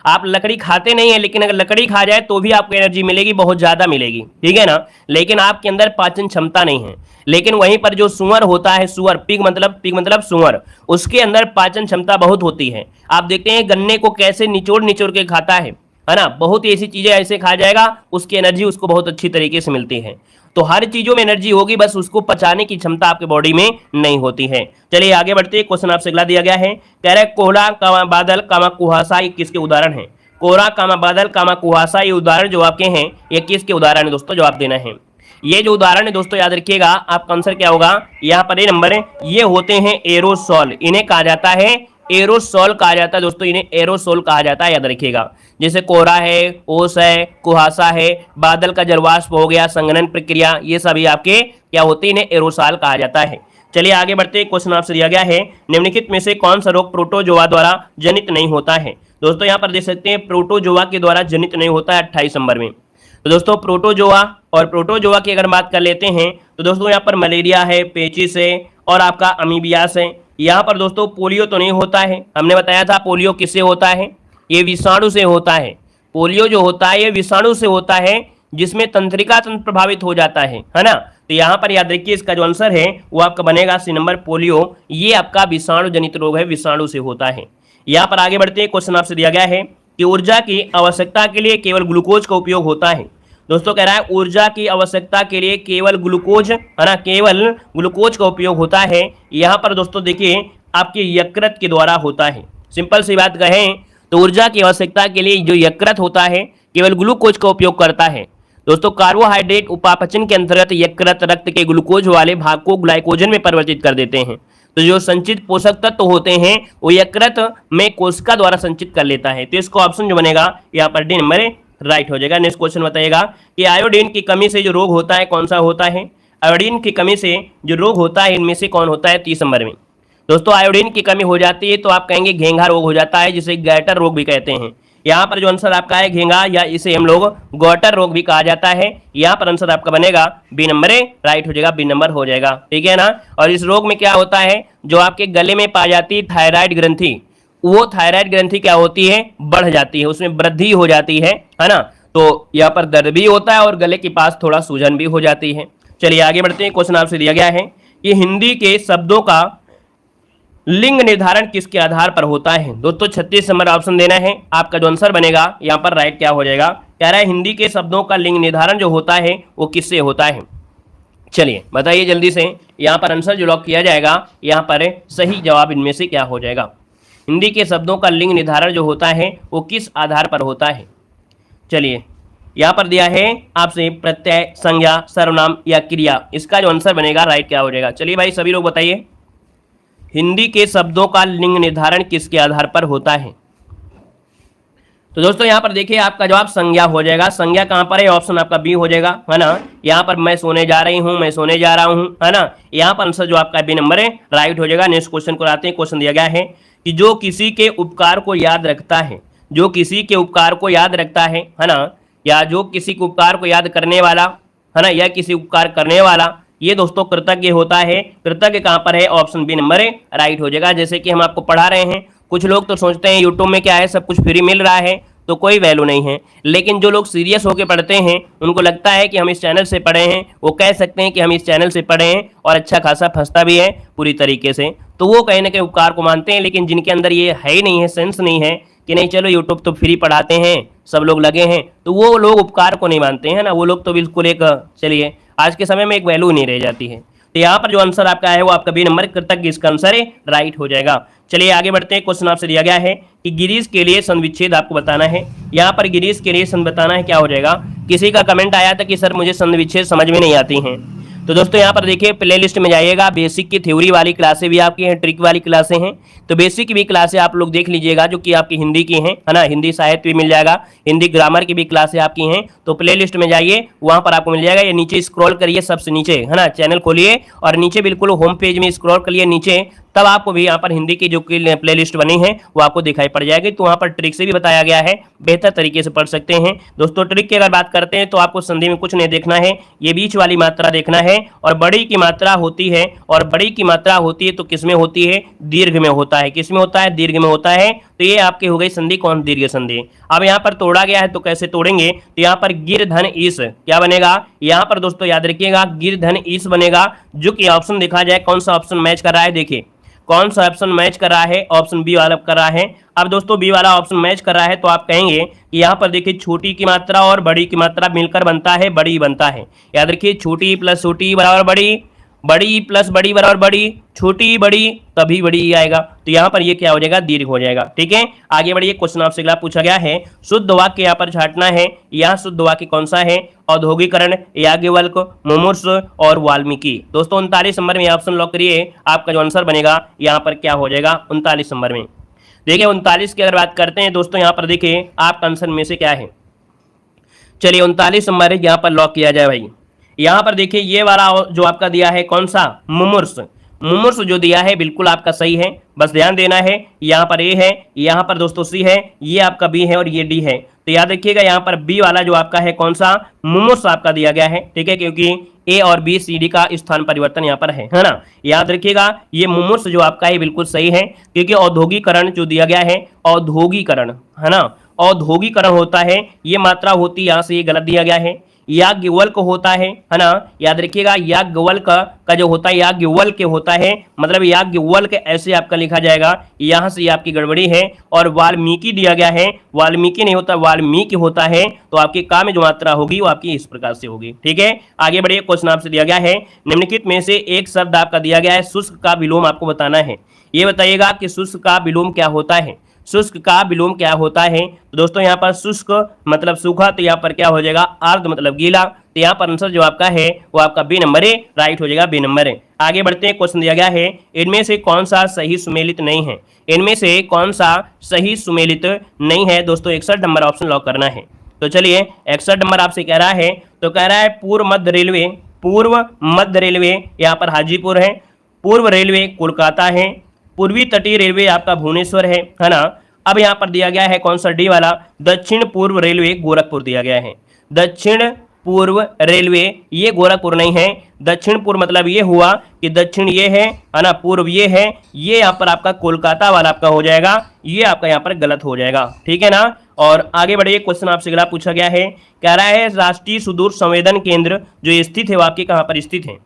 आप लकड़ी खाते नहीं है लेकिन अगर लकड़ी खा जाए तो भी आपको एनर्जी मिलेगी, बहुत ज्यादा मिलेगी, ठीक है ना। लेकिन आपके अंदर पाचन क्षमता नहीं है। लेकिन वहीं पर जो सुअर होता है, सुअर पिग मतलब सुअर, उसके अंदर पाचन क्षमता बहुत होती है। आप देखते हैं गन्ने को कैसे निचोड़ निचोड़ के खाता है ना। बहुत ही ऐसी चीजें ऐसे खा जाएगा उसकी एनर्जी उसको बहुत अच्छी तरीके से मिलती है। तो हर चीजों में एनर्जी होगी, बस उसको पचाने की क्षमता आपके बॉडी में नहीं होती है। चलिए आगे बढ़ते हैं। क्वेश्चन आपसे अगला दिया गया है, कह रहा है कोहरा कामा बादल कामा कुहासा ये किसके उदाहरण है। कोहरा कामा बादल कामा कुहासा ये उदाहरण जो आपके हैं ये किसके उदाहरण है दोस्तों, जवाब देना है। ये जो उदाहरण है दोस्तों याद रखिएगा आपका आंसर क्या होगा, यहाँ पर ये नंबर है, ये होते हैं एरोसॉल। इन्हें कहा जाता है एरोसोल कहा जाता है दोस्तों, इन्हें एरोसोल कहा जाता है, याद रखिएगा। जैसे कोहरा है, ओस है, कुहासा है, बादल का जलवाष्प हो गया, संघनन प्रक्रिया, ये सभी आपके क्या होते हैं, इन्हें एरोसॉल कहा जाता है। चलिए आगे बढ़ते हैं। क्वेश्चन आपसे दिया गया है, निम्नलिखित में से कौन सा रोग प्रोटोजोआ द्वारा जनित नहीं होता है। दोस्तों यहाँ पर देख सकते हैं प्रोटोजोआ के द्वारा जनित नहीं होता है 28 नंबर में। तो दोस्तों प्रोटोजोआ और प्रोटोजोआ की अगर बात कर लेते हैं तो दोस्तों यहाँ पर मलेरिया है, पेचिस है और आपका अमीबियास है। यहाँ पर दोस्तों पोलियो तो नहीं होता है, हमने बताया था पोलियो किससे होता है, ये विषाणु से होता है। पोलियो जो होता है ये विषाणु से होता है जिसमें तंत्रिका तंत्र प्रभावित हो जाता है ना। तो यहाँ पर याद रखिए इसका जो आंसर है वो आपका बनेगा सी नंबर पोलियो, ये आपका विषाणु जनित रोग है, विषाणु से होता है। यहाँ पर आगे बढ़ते हैं। क्वेश्चन आपसे दिया गया है कि ऊर्जा की आवश्यकता के लिए केवल ग्लूकोज का उपयोग होता है। दोस्तों कह रहा है ऊर्जा की आवश्यकता के लिए केवल ग्लूकोज है ना, केवल ग्लूकोज का उपयोग होता है। यहाँ पर दोस्तों देखिए आपके यकृत के द्वारा होता है। सिंपल सी बात कहें तो ऊर्जा की आवश्यकता के लिए जो यकृत होता है केवल ग्लूकोज का उपयोग करता है। दोस्तों कार्बोहाइड्रेट उपापचन के अंतर्गत यकृत रक्त के ग्लूकोज वाले भाग को ग्लाइकोजन में परिवर्तित कर देते हैं। तो जो संचित पोषक तत्व होते हैं वो यकृत में कोशिका द्वारा संचित कर लेता है। तो इसका ऑप्शन जो बनेगा यहाँ पर डी नंबर राइट हो जाएगा। नेक्स्ट क्वेश्चन बताइएगा कि आयोडीन की कमी से जो रोग होता है कौन सा होता है। आयोडीन की कमी से जो रोग होता है इनमें से कौन होता है 30 नंबर में। दोस्तों आयोडीन की कमी हो जाती है तो आप कहेंगे घेंघा रोग हो जाता है, जिसे गैटर रोग भी कहते हैं। यहाँ पर जो आंसर आपका है घेंघा, या इसे हम लोग गॉटर रोग भी कहा जाता है। यहाँ पर आंसर आपका बनेगा बी नंबर राइट हो जाएगा, बी नंबर हो जाएगा, ठीक है ना। और इस रोग में क्या होता है, जो आपके गले में पाई जाती है थायराइड ग्रंथि, वो थायराइड ग्रंथि क्या होती है, बढ़ जाती है, उसमें वृद्धि हो जाती है ना। तो यहाँ पर दर्द भी होता है और गले के पास थोड़ा सूजन भी हो जाती है। चलिए आगे बढ़ते हैं। क्वेश्चन आपसे दिया गया है कि हिंदी के शब्दों का लिंग निर्धारण किसके आधार पर होता है? दोस्तों 36 नंबर ऑप्शन देना है। आपका जो आंसर बनेगा यहाँ पर राइट क्या हो जाएगा? कह रहा है हिंदी के शब्दों का लिंग निर्धारण जो होता है वो किससे होता है? चलिए बताइए जल्दी से, यहाँ पर आंसर जो लॉक किया जाएगा, यहाँ पर सही जवाब इनमें से क्या हो जाएगा? हिंदी के शब्दों का लिंग निर्धारण जो होता है वो किस आधार पर होता है? चलिए यहाँ पर दिया है आपसे प्रत्यय, संज्ञा, सर्वनाम या क्रिया। इसका जो आंसर बनेगा राइट क्या हो जाएगा? चलिए भाई सभी लोग बताइए, हिंदी के शब्दों का लिंग निर्धारण किसके आधार पर होता है? तो दोस्तों यहाँ पर देखिए आपका जवाब संज्ञा हो जाएगा। संज्ञा कहाँ पर है? ऑप्शन आपका बी हो जाएगा, है ना। यहाँ पर मैं सोने जा रही हूँ, मैं सोने जा रहा हूँ, है ना। यहाँ पर आंसर जो आपका बी नंबर है राइट हो जाएगा। नेक्स्ट क्वेश्चन को आते हैं। क्वेश्चन दिया गया है कि जो किसी के उपकार को याद रखता है, जो किसी के उपकार को याद रखता है ना, या जो किसी के उपकार को याद करने वाला, है ना, या किसी उपकार करने वाला, ये दोस्तों कृतज्ञ होता है। कृतज्ञ कहाँ पर है? ऑप्शन बी नंबर है राइट हो जाएगा। जैसे कि हम आपको पढ़ा रहे हैं, कुछ लोग तो सोचते हैं यूट्यूब में क्या है, सब कुछ फ्री मिल रहा है तो कोई वैल्यू नहीं है, लेकिन जो लोग सीरियस होकर पढ़ते हैं उनको लगता है कि हम इस चैनल से पढ़े हैं, वो कह सकते हैं कि हम इस चैनल से पढ़े हैं और अच्छा खासा फंसता भी है पूरी तरीके से, तो वो कहीं ना कहीं उपकार को मानते हैं। लेकिन जिनके अंदर ये है ही नहीं है, सेंस नहीं है कि नहीं चलो यूट्यूब तो फ्री पढ़ाते हैं, सब लोग लगे हैं, तो वो लोग उपकार को नहीं मानते हैं ना। वो लोग तो बिल्कुल एक, चलिए आज के समय में एक वैल्यू नहीं रह जाती है। तो यहाँ पर जो आंसर आपका है वो आपका बी नंबर कृतज्ञ इसका आंसर है राइट हो जाएगा। चलिए आगे बढ़ते हैं। क्वेश्चन आपसे दिया गया है कि गिरीश के लिए संविच्छेद आपको बताना है। यहाँ पर गिरीश के लिए संध बताना है, क्या हो जाएगा? किसी का कमेंट आया था कि सर मुझे संविच्छेद समझ में नहीं आती हैं। तो दोस्तों यहाँ पर देखिए प्ले लिस्ट में जाइएगा, बेसिक की थ्योरी वाली क्लासें भी आपकी हैं, ट्रिक वाली क्लासें हैं। तो बेसिक की भी क्लासें आप लोग देख लीजिएगा जो कि आपकी हिंदी की हैं, है ना। हिंदी साहित्य भी मिल जाएगा, हिंदी ग्रामर की भी क्लासें आपकी हैं। तो प्ले लिस्ट में जाइए, वहाँ पर आपको मिल जाएगा। ये नीचे स्क्रॉल करिए, सबसे नीचे, है ना, चैनल खोलिए और नीचे बिल्कुल होम पेज में स्क्रॉल करिए नीचे, तब आपको भी यहाँ पर हिंदी की जो प्ले लिस्ट बनी है वो आपको दिखाई पड़ जाएगी। तो वहाँ पर ट्रिक से भी बताया गया है, बेहतर तरीके से पढ़ सकते हैं। दोस्तों ट्रिक की अगर बात करते हैं तो आपको संधि में कुछ नहीं देखना है, ये बीच वाली मात्रा देखना है। और बड़ी की मात्रा होती है, और बड़ी की मात्रा होती है तो किसमें होती है? दीर्घ में होता है। किसमें होता है? दीर्घ में होता है। तो ये आपकी हो गई संधि कौन? दीर्घ संधि। अब यहाँ पर तोड़ा गया है तो कैसे तोड़ेंगे? तो यहाँ पर गिर धन ईस क्या बनेगा? यहाँ पर दोस्तों याद रखिएगा गिर धन ईस बनेगा। जो कि ऑप्शन देखा जाए कौन सा ऑप्शन मैच कर रहा है, देखिए कौन सा ऑप्शन मैच कर रहा है? ऑप्शन बी वाला कर रहा है। अब दोस्तों बी वाला ऑप्शन मैच कर रहा है तो आप कहेंगे कि यहाँ पर देखिए छोटी की मात्रा और बड़ी की मात्रा मिलकर बनता है बड़ी बनता है। याद रखिए छोटी प्लस छोटी बराबर बड़ी, बड़ी प्लस बड़ी बराबर बड़ी, छोटी बड़ी तभी बड़ी आएगा। तो यहाँ पर ये क्या हो जाएगा? दीर्घ हो जाएगा। ठीक है, आगे बढ़िए। क्वेश्चन आपसे अगला पूछा गया है, शुद्ध वाक्य यहाँ पर छाटना है। यहाँ शुद्ध वाक्य कौन सा है? औद्योगिकरण, याज्ञवल्क्य, मुमुर्ष और वाल्मीकि। दोस्तों 39 नंबर में ऑप्शन लॉक करिए, आपका जो आंसर बनेगा यहाँ पर क्या हो जाएगा? 39 नंबर में। देखिए 39 की अगर बात करते हैं दोस्तों, यहाँ पर देखिए आपका आंसर में से क्या है। चलिए 39 नंबर यहाँ पर लॉक किया जाए भाई। यहाँ पर देखिए ये वाला जो आपका दिया है कौन सा? मुमुर्ष। मुमुर्ष जो दिया है बिल्कुल आपका सही है, बस ध्यान देना है। यहाँ पर ए है, यहाँ पर दोस्तों सी है, ये आपका बी है और ये डी है। तो याद रखिएगा यहाँ पर बी वाला जो आपका है कौन सा? मुमुर्ष आपका दिया गया है। ठीक है, क्योंकि ए और बी सी डी का स्थान परिवर्तन यहाँ पर है ना। याद रखिएगा ये मुमुर्ष जो आपका है बिल्कुल सही है, क्योंकि औद्योगिकरण जो दिया गया है, औद्योगिकरण, है ना, औद्योगिकरण होता है, ये मात्रा होती है यहाँ से ये गलत दिया गया है। याज्ञवल्क्य होता है ना। याद रखिएगा याज्ञवल्क्य का जो होता है याज्ञवल्क्य होता है, मतलब याज्ञवल्क्य ऐसे आपका लिखा जाएगा, यहाँ से ये आपकी गड़बड़ी है। और वाल्मीकि दिया गया है, वाल्मीकि नहीं होता वाल्मीकि होता है। तो आपकी का में जो मात्रा होगी वो आपकी इस प्रकार से होगी। ठीक है, आगे बढ़िए। क्वेश्चन आपसे दिया गया है, निम्नलिखित में से एक शब्द आपका दिया गया है, शुष्क का विलोम आपको बताना है। ये बताइएगा कि शुष्क का विलोम क्या होता है? शुष्क का विलोम क्या होता है? तो दोस्तों यहाँ पर शुष्क मतलब सूखा, तो यहाँ पर क्या हो जाएगा? आर्द्र मतलब गीला। तो यहाँ पर आंसर जो आपका है वो आपका बी नंबर है, राइट हो जाएगा, बी नंबर है। आगे बढ़ते हैं। क्वेश्चन दिया गया है, इनमें से कौन सा सही सुमेलित नहीं है? इनमें से कौन सा सही सुमेलित नहीं है? दोस्तों 61 नंबर ऑप्शन लॉक करना है। तो चलिए 61 नंबर आपसे कह रहा है, तो कह रहा है पूर्व मध्य रेलवे, पूर्व मध्य रेलवे यहाँ पर हाजीपुर है, पूर्व रेलवे कोलकाता है, पूर्वी तटीय रेलवे आपका भुवनेश्वर है ना। अब यहाँ पर दिया गया है कौन सा? डी वाला, दक्षिण पूर्व रेलवे गोरखपुर दिया गया है। दक्षिण पूर्व रेलवे ये गोरखपुर नहीं है। दक्षिण पूर्व मतलब ये हुआ कि दक्षिण ये है ना, पूर्व ये है, ये यहाँ पर आपका कोलकाता वाला आपका हो जाएगा, ये आपका यहाँ पर गलत हो जाएगा। ठीक है ना। और आगे बढ़िए। क्वेश्चन आपसे अगला पूछा गया है, कह रहा है राष्ट्रीय सुदूर संवेदन केंद्र जो स्थित है वो आपके कहाँ पर स्थित है?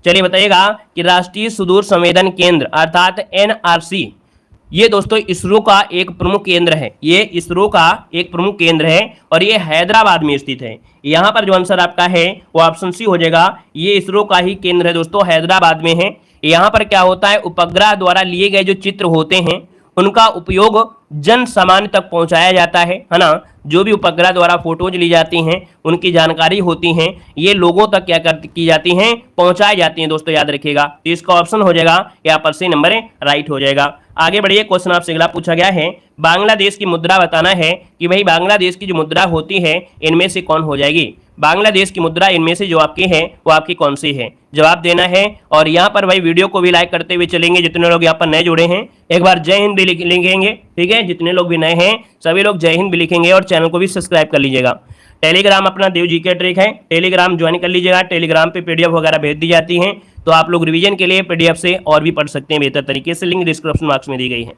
चलिए बताइएगा कि राष्ट्रीय सुदूर संवेदन केंद्र अर्थात NRC, ये दोस्तों इसरो का एक प्रमुख केंद्र है। ये इसरो का एक प्रमुख केंद्र है और ये हैदराबाद में स्थित है। यहाँ पर जो आंसर आपका है वो ऑप्शन सी हो जाएगा। ये इसरो का ही केंद्र है दोस्तों, हैदराबाद में है। यहाँ पर क्या होता है, उपग्रह द्वारा लिए गए जो चित्र होते हैं उनका उपयोग जन सामान्य तक पहुंचाया जाता है ना। जो भी उपग्रह द्वारा फोटोज ली जाती हैं, उनकी जानकारी होती हैं, ये लोगों तक क्या की जाती हैं, पहुंचाई जाती हैं दोस्तों, याद रखिएगा। तो इसका ऑप्शन हो जाएगा यहाँ पर सी नंबर राइट हो जाएगा। आगे बढ़िए, क्वेश्चन आपसे अगला पूछा गया है, बांग्लादेश की मुद्रा बताना है कि भाई बांग्लादेश की जो मुद्रा होती है इनमें से कौन हो जाएगी। बांग्लादेश की मुद्रा इनमें से जो आपकी है वो आपकी कौन सी है, जवाब देना है। और यहाँ पर भाई वीडियो को भी लाइक करते हुए चलेंगे। जितने लोग यहाँ पर नए जुड़े हैं एक बार जय हिंद भी लिखेंगे, ठीक है। जितने लोग भी नए हैं सभी लोग जय हिंद भी लिखेंगे और चैनल को भी सब्सक्राइब कर लीजिएगा। टेलीग्राम अपना देव जी के ट्रिक है, टेलीग्राम ज्वाइन कर लीजिएगा। टेलीग्राम पे PDF वगैरह भेज दी जाती हैं, तो आप लोग रिवीजन के लिए PDF से और भी पढ़ सकते हैं बेहतर तरीके से। लिंक डिस्क्रिप्शन बॉक्स में दी गई है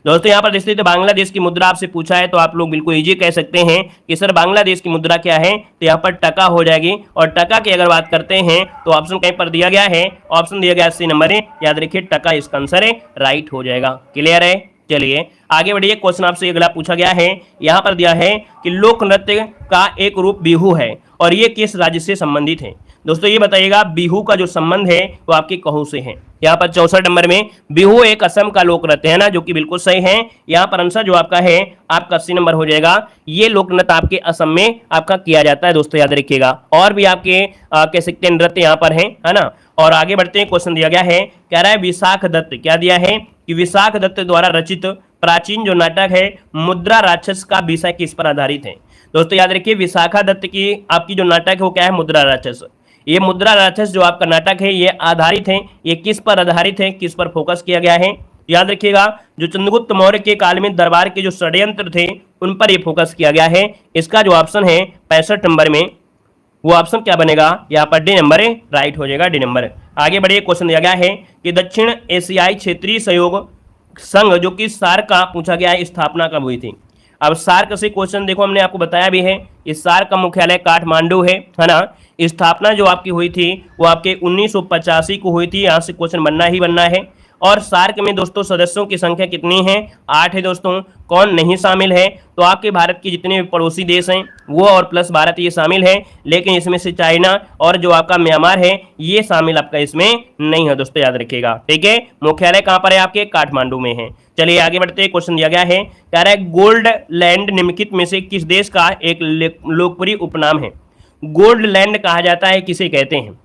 दोस्तों। यहाँ पर देखते हैं तो बांग्लादेश की मुद्रा आपसे पूछा है, तो आप लोग बिल्कुल इजी कह सकते हैं कि सर बांग्लादेश की मुद्रा क्या है, तो यहाँ पर टका हो जाएगी। और टका की अगर बात करते हैं तो ऑप्शन कहीं पर दिया गया है, ऑप्शन दिया गया सी नंबर है, याद रखिए टका इसका आंसर है, राइट हो जाएगा। क्लियर है, चलिए आगे बढ़िए। क्वेश्चन आपसे अगला पूछा गया है, यहाँ पर दिया है कि लोक नृत्य का एक रूप बिहू है और ये किस राज्य से संबंधित है। दोस्तों ये बताइएगा बिहू का जो संबंध है वो आपकी कहूं से है। यहाँ पर 64 नंबर में बिहू एक असम का लोक नृत्य है ना, जो कि बिल्कुल सही है। यहाँ पर आंसर जो आपका है आपका 80 नंबर हो जाएगा। ये लोक नृत्य आपके असम में आपका किया जाता है दोस्तों, याद रखिएगा। और भी आपके कह सकते हैं नृत्य यहाँ पर है ना। और आगे बढ़ते हैं, क्वेश्चन दिया गया है, कह रहा है विशाख दत्त, क्या दिया है कि विशाख दत्त द्वारा रचित प्राचीन जो नाटक है मुद्रा राक्षस का विषय किस पर आधारित है। दोस्तों याद रखिए विशाखा दत्त की आपकी जो नाटक है वो क्या है, मुद्रा राक्षस। ये मुद्रा राक्षस जो आपका नाटक है ये आधारित है, ये किस पर आधारित है, किस पर फोकस किया गया है, याद रखिएगा। जो चंद्रगुप्त मौर्य के काल में दरबार के जो षड्यंत्र थे उन पर यह फोकस किया गया है। इसका जो ऑप्शन है 65 नंबर में, वो ऑप्शन क्या बनेगा, यहाँ पर डी नंबर है, राइट हो जाएगा डी नंबर। आगे बढ़िए, क्वेश्चन दिया गया है कि दक्षिण एशियाई क्षेत्रीय सहयोग संघ जो कि सार्क का पूछा गया है, स्थापना कब हुई थी। अब सार्क से क्वेश्चन देखो, हमने आपको बताया भी है, इस सार्क का मुख्यालय काठमांडू है ना। स्थापना जो आपकी हुई थी वो आपके 1985 को हुई थी। यहाँ से क्वेश्चन बनना ही बनना है। और सार्क में दोस्तों सदस्यों की संख्या कितनी है, 8 है दोस्तों। कौन नहीं शामिल है, तो आपके भारत के जितने भी पड़ोसी देश हैं वो और प्लस भारत ये शामिल है, लेकिन इसमें से चाइना और जो आपका म्यांमार है ये शामिल आपका इसमें नहीं है दोस्तों, याद रखिएगा, ठीक है। मुख्यालय कहाँ पर है आपके, काठमांडू में है। चलिए आगे बढ़ते हैं, क्वेश्चन दिया गया है, कह रहा है गोल्ड लैंड निम्नलिखित में से किस देश का एक लोकप्रिय उपनाम है। गोल्ड लैंड कहा जाता है, किसे कहते हैं।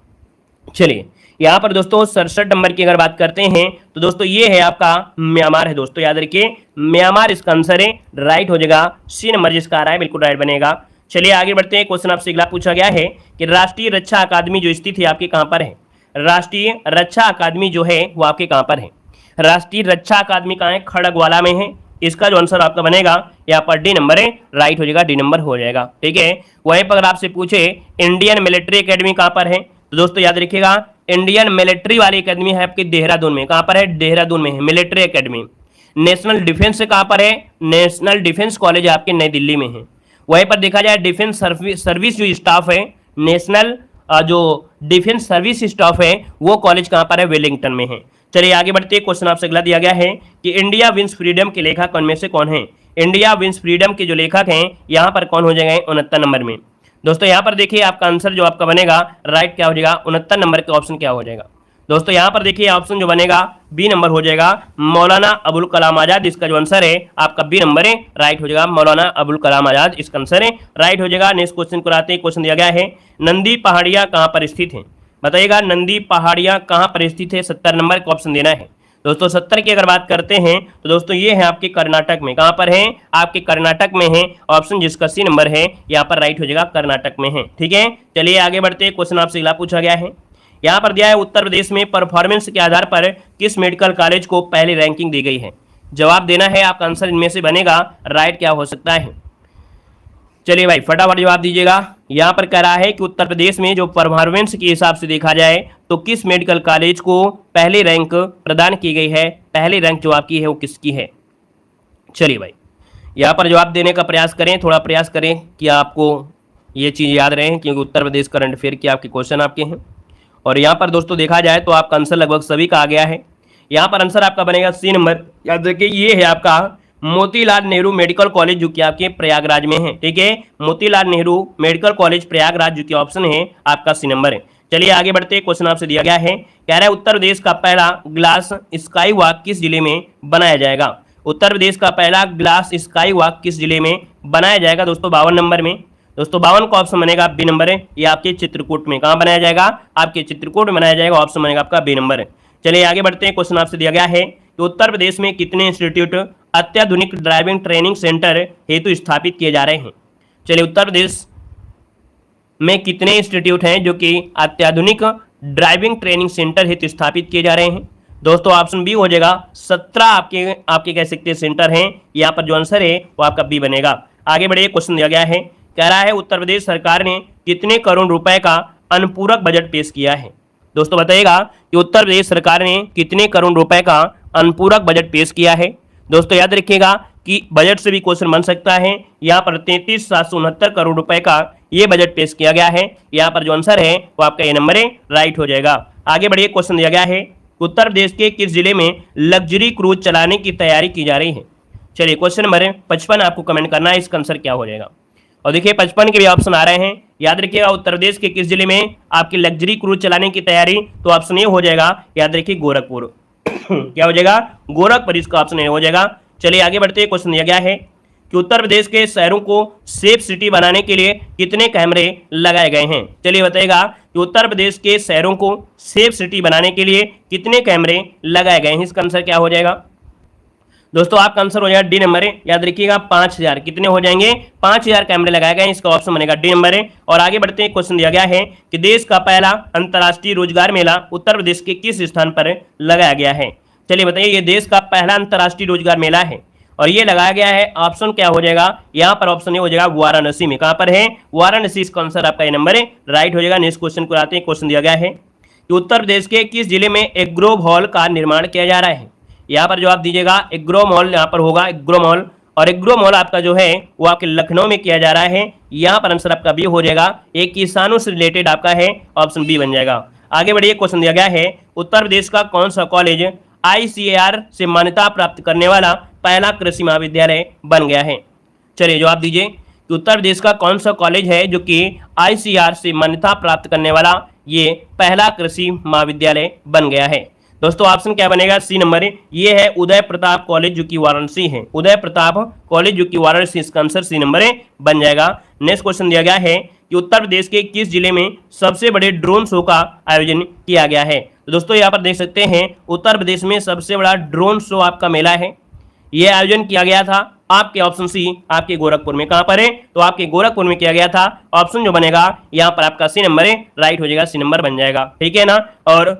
चलिए यहाँ पर दोस्तों 67 नंबर की अगर बात करते हैं तो दोस्तों ये है आपका म्यांमार है दोस्तों, याद रखिए म्यांमार इसका आंसर है, राइट हो जाएगा सी नंबर जिसका आ रहा है, बिल्कुल राइट बनेगा। चलिए आगे बढ़ते हैं, क्वेश्चन आपसे अगला पूछा गया है कि राष्ट्रीय रक्षा अकादमी जो स्थित है आपके कहाँ पर है। राष्ट्रीय रक्षा अकादमी जो है वो आपके कहाँ पर है। राष्ट्रीय रक्षा अकादमी कहाँ है, खड़गवाला में है। इसका जो आंसर आपका बनेगा यहाँ पर डी नंबर है, राइट हो जाएगा, डी नंबर हो जाएगा, ठीक है। वहीं पर अगर आपसे पूछे इंडियन मिलिट्री एकेडमी कहाँ पर है, तो दोस्तों याद रखिएगा इंडियन मिलिट्री वाली एकेडमी है आपकी देहरादून में। कहाँ पर है, देहरादून में है मिलिट्री एकेडमी। नेशनल डिफेंस से कहाँ पर है, नेशनल डिफेंस कॉलेज आपके नई दिल्ली में है। वहीं पर देखा जाए डिफेंस सर्विस जो स्टाफ है, नेशनल जो डिफेंस सर्विस स्टाफ है वो कॉलेज कहाँ पर है, वेलिंगटन में है। चलिए आगे बढ़ते हैं, क्वेश्चन आपसे अगला दिया गया है कि इंडिया विंस फ्रीडम के लेखक उनमें से कौन है। इंडिया विंस फ्रीडम के जो लेखक हैं यहाँ पर कौन हो जाएंगे, 69 नंबर में। दोस्तों यहाँ पर देखिए आपका आंसर जो आपका बनेगा राइट क्या हो जाएगा, 69 नंबर का ऑप्शन क्या हो जाएगा। दोस्तों यहाँ पर देखिए ऑप्शन जो बनेगा बी नंबर हो जाएगा, मौलाना अबुल कलाम आजाद। इसका जो आंसर है आपका बी नंबर है, राइट हो जाएगा, मौलाना अबुल कलाम आजाद इसका आंसर है, राइट हो जाएगा। नेक्स्ट क्वेश्चन को आते हैं, क्वेश्चन दिया गया है नंदी पहाड़ियाँ कहाँ पर स्थित है। बताइएगा नंदी पहाड़ियाँ कहाँ पर स्थित है, 70 नंबर का ऑप्शन देना है। दोस्तों 70 की अगर बात करते हैं तो दोस्तों ये है आपके कर्नाटक में। कहाँ पर है, आपके कर्नाटक में है। ऑप्शन जिसका सी नंबर है यहाँ पर राइट हो जाएगा, कर्नाटक में है, ठीक है। चलिए आगे बढ़ते हैं, क्वेश्चन आपसे अगला पूछा गया है। यहाँ पर दिया है उत्तर प्रदेश में परफॉर्मेंस के आधार पर किस मेडिकल कॉलेज को पहली रैंकिंग दी गई है। जवाब देना है, आपका आंसर इनमें से बनेगा राइट क्या हो सकता है। चलिए भाई फटाफट जवाब दीजिएगा। यहाँ पर कह रहा है कि उत्तर प्रदेश में जो परफॉर्मेंस के हिसाब से देखा जाए तो किस मेडिकल कॉलेज को पहली रैंक प्रदान की गई है, पहली रैंक जो आपकी है वो किसकी है। चलिए भाई यहाँ पर जवाब देने का प्रयास करें, थोड़ा प्रयास करें कि आपको ये चीज़ याद रहे, क्योंकि उत्तर प्रदेश करंट अफेयर के आपके क्वेश्चन आपके हैं। और यहाँ पर दोस्तों देखा जाए तो आपका आंसर लगभग सभी का आ गया है। यहाँ पर आंसर आपका बनेगा सी नंबर। याद रखिए ये है आपका मोतीलाल नेहरू मेडिकल कॉलेज जो कि आपके प्रयागराज में है। ठीक है, मोतीलाल नेहरू मेडिकल कॉलेज प्रयागराज जो कि ऑप्शन है आपका सी नंबर है। चलिए आगे बढ़ते हैं। क्वेश्चन आपसे दिया गया है, कह रहा है उत्तर प्रदेश का पहला ग्लास स्काई वॉक किस जिले में बनाया जाएगा। उत्तर प्रदेश का पहला ग्लास स्काई वॉक किस जिले में बनाया जाएगा दोस्तों 52 नंबर में। दोस्तों 52 का ऑप्शन बनेगा बी नंबर है। ये आपके चित्रकूट में कहाँ बनाया जाएगा, आपके चित्रकूट में बनाया जाएगा। ऑप्शन बनेगा आपका बी नंबर है। चलिए आगे बढ़ते हैं। क्वेश्चन आपसे दिया गया है कि उत्तर प्रदेश में कितने इंस्टीट्यूट अत्याधुनिक ड्राइविंग ट्रेनिंग सेंटर हेतु स्थापित किए जा रहे हैं। चलिए उत्तर प्रदेश में कितने इंस्टीट्यूट हैं जो कि अत्याधुनिक ड्राइविंग ट्रेनिंग सेंटर हेतु स्थापित किए जा रहे हैं। दोस्तों ऑप्शन बी हो जाएगा 17 आपके कह सकते हैं सेंटर हैं। यहाँ पर जो आंसर है वो आपका बी बनेगा। आगे बढ़िए। क्वेश्चन दिया गया है, कह रहा है उत्तर प्रदेश सरकार ने कितने करोड़ रुपए का अनुपूरक बजट पेश किया है। दोस्तों बताइएगा कि उत्तर प्रदेश सरकार ने कितने करोड़ रुपए का अनुपूरक बजट पेश किया है। दोस्तों याद रखिएगा कि बजट से भी क्वेश्चन बन सकता है। यहाँ पर 33,769 करोड़ रुपए का ये बजट पेश किया गया है। यहाँ पर जो आंसर है वो आपका ये नंबर है, राइट हो जाएगा। आगे बढ़िए। क्वेश्चन दिया गया है, उत्तर प्रदेश के किस जिले में लग्जरी क्रूज चलाने की तैयारी की जा रही है। चलिए क्वेश्चन नंबर 55 आपको कमेंट करना है, इसका आंसर क्या हो जाएगा। और देखिए 55 के भी ऑप्शन आ रहे हैं। याद रखिएगा उत्तर प्रदेश के किस जिले में आपकी लग्जरी क्रूज चलाने की तैयारी, तो ऑप्शन ए हो जाएगा। याद रखिए गोरखपुर क्या हो जाएगा, गोरखपुर, इसका ऑप्शन ए हो जाएगा। चलिए आगे बढ़ते हैं। क्वेश्चन दिया गया है कि उत्तर प्रदेश के शहरों को सेफ सिटी बनाने के लिए कितने कैमरे लगाए गए हैं। चलिए बताइएगा कि उत्तर प्रदेश के शहरों को सेफ सिटी बनाने के लिए कितने कैमरे लगाए गए हैं। इसका आंसर क्या हो जाएगा दोस्तों, आपका आंसर हो जाएगा डी नंबर है। याद रखिएगा 5000 कितने हो जाएंगे, 5000 कैमरे लगाए गए हैं। इसका ऑप्शन बनेगा डी नंबर है। और आगे बढ़ते हैं। क्वेश्चन दिया गया है कि देश का पहला अंतर्राष्ट्रीय रोजगार मेला उत्तर प्रदेश के किस स्थान पर लगाया गया है। चलिए बताइए, ये देश का पहला अंतर्राष्ट्रीय रोजगार मेला है और ये लगाया गया है। ऑप्शन क्या हो जाएगा, यहाँ पर ऑप्शन ए हो जाएगा वाराणसी में। कहां पर है, वाराणसी। इसका आंसर आपका ये नंबर है, राइट हो जाएगा। नेक्स्ट क्वेश्चन को आते हैं। क्वेश्चन दिया गया है कि उत्तर प्रदेश के किस जिले में एग्रो मॉल का निर्माण किया जा रहा है। यहाँ पर जवाब दीजिएगा एग्रो मॉल, यहाँ पर होगा एग्रो मॉल। और एग्रो मॉल आपका जो है वो आपके लखनऊ में किया जा रहा है। यहाँ पर आंसर आपका बी हो जाएगा। एक किसानों से रिलेटेड आपका है, ऑप्शन बी बन जाएगा। आगे बढ़िए। क्वेश्चन दिया गया है, उत्तर प्रदेश का कौन सा कॉलेज ICAR से मान्यता प्राप्त करने वाला पहला कृषि महाविद्यालय बन गया है। चलिए जवाब दीजिए कि उत्तर प्रदेश का कौन सा कॉलेज है जो कि ICAR से मान्यता प्राप्त करने वाला ये पहला कृषि महाविद्यालय बन गया है। दोस्तों ऑप्शन क्या बनेगा, सी नंबर है। ये है उदय प्रताप कॉलेज जो कि वाराणसी है। उदय प्रताप कॉलेज जो कि वाराणसी, इसका आंसर सी नंबर है बन जाएगा। नेक्स्ट क्वेश्चन दिया गया है कि उत्तर प्रदेश के किस जिले में सबसे बड़े ड्रोन शो का आयोजन किया गया है। तो दोस्तों यहाँ पर देख सकते हैं उत्तर प्रदेश में सबसे बड़ा ड्रोन शो आपका मेला है। यह आयोजन किया गया था आपके ऑप्शन सी, आपके गोरखपुर में। कहां पर है, तो आपके गोरखपुर में किया गया था। ऑप्शन जो बनेगा यहाँ पर आपका सी नंबर है, राइट हो जाएगा, सी नंबर बन जाएगा। ठीक है ना। और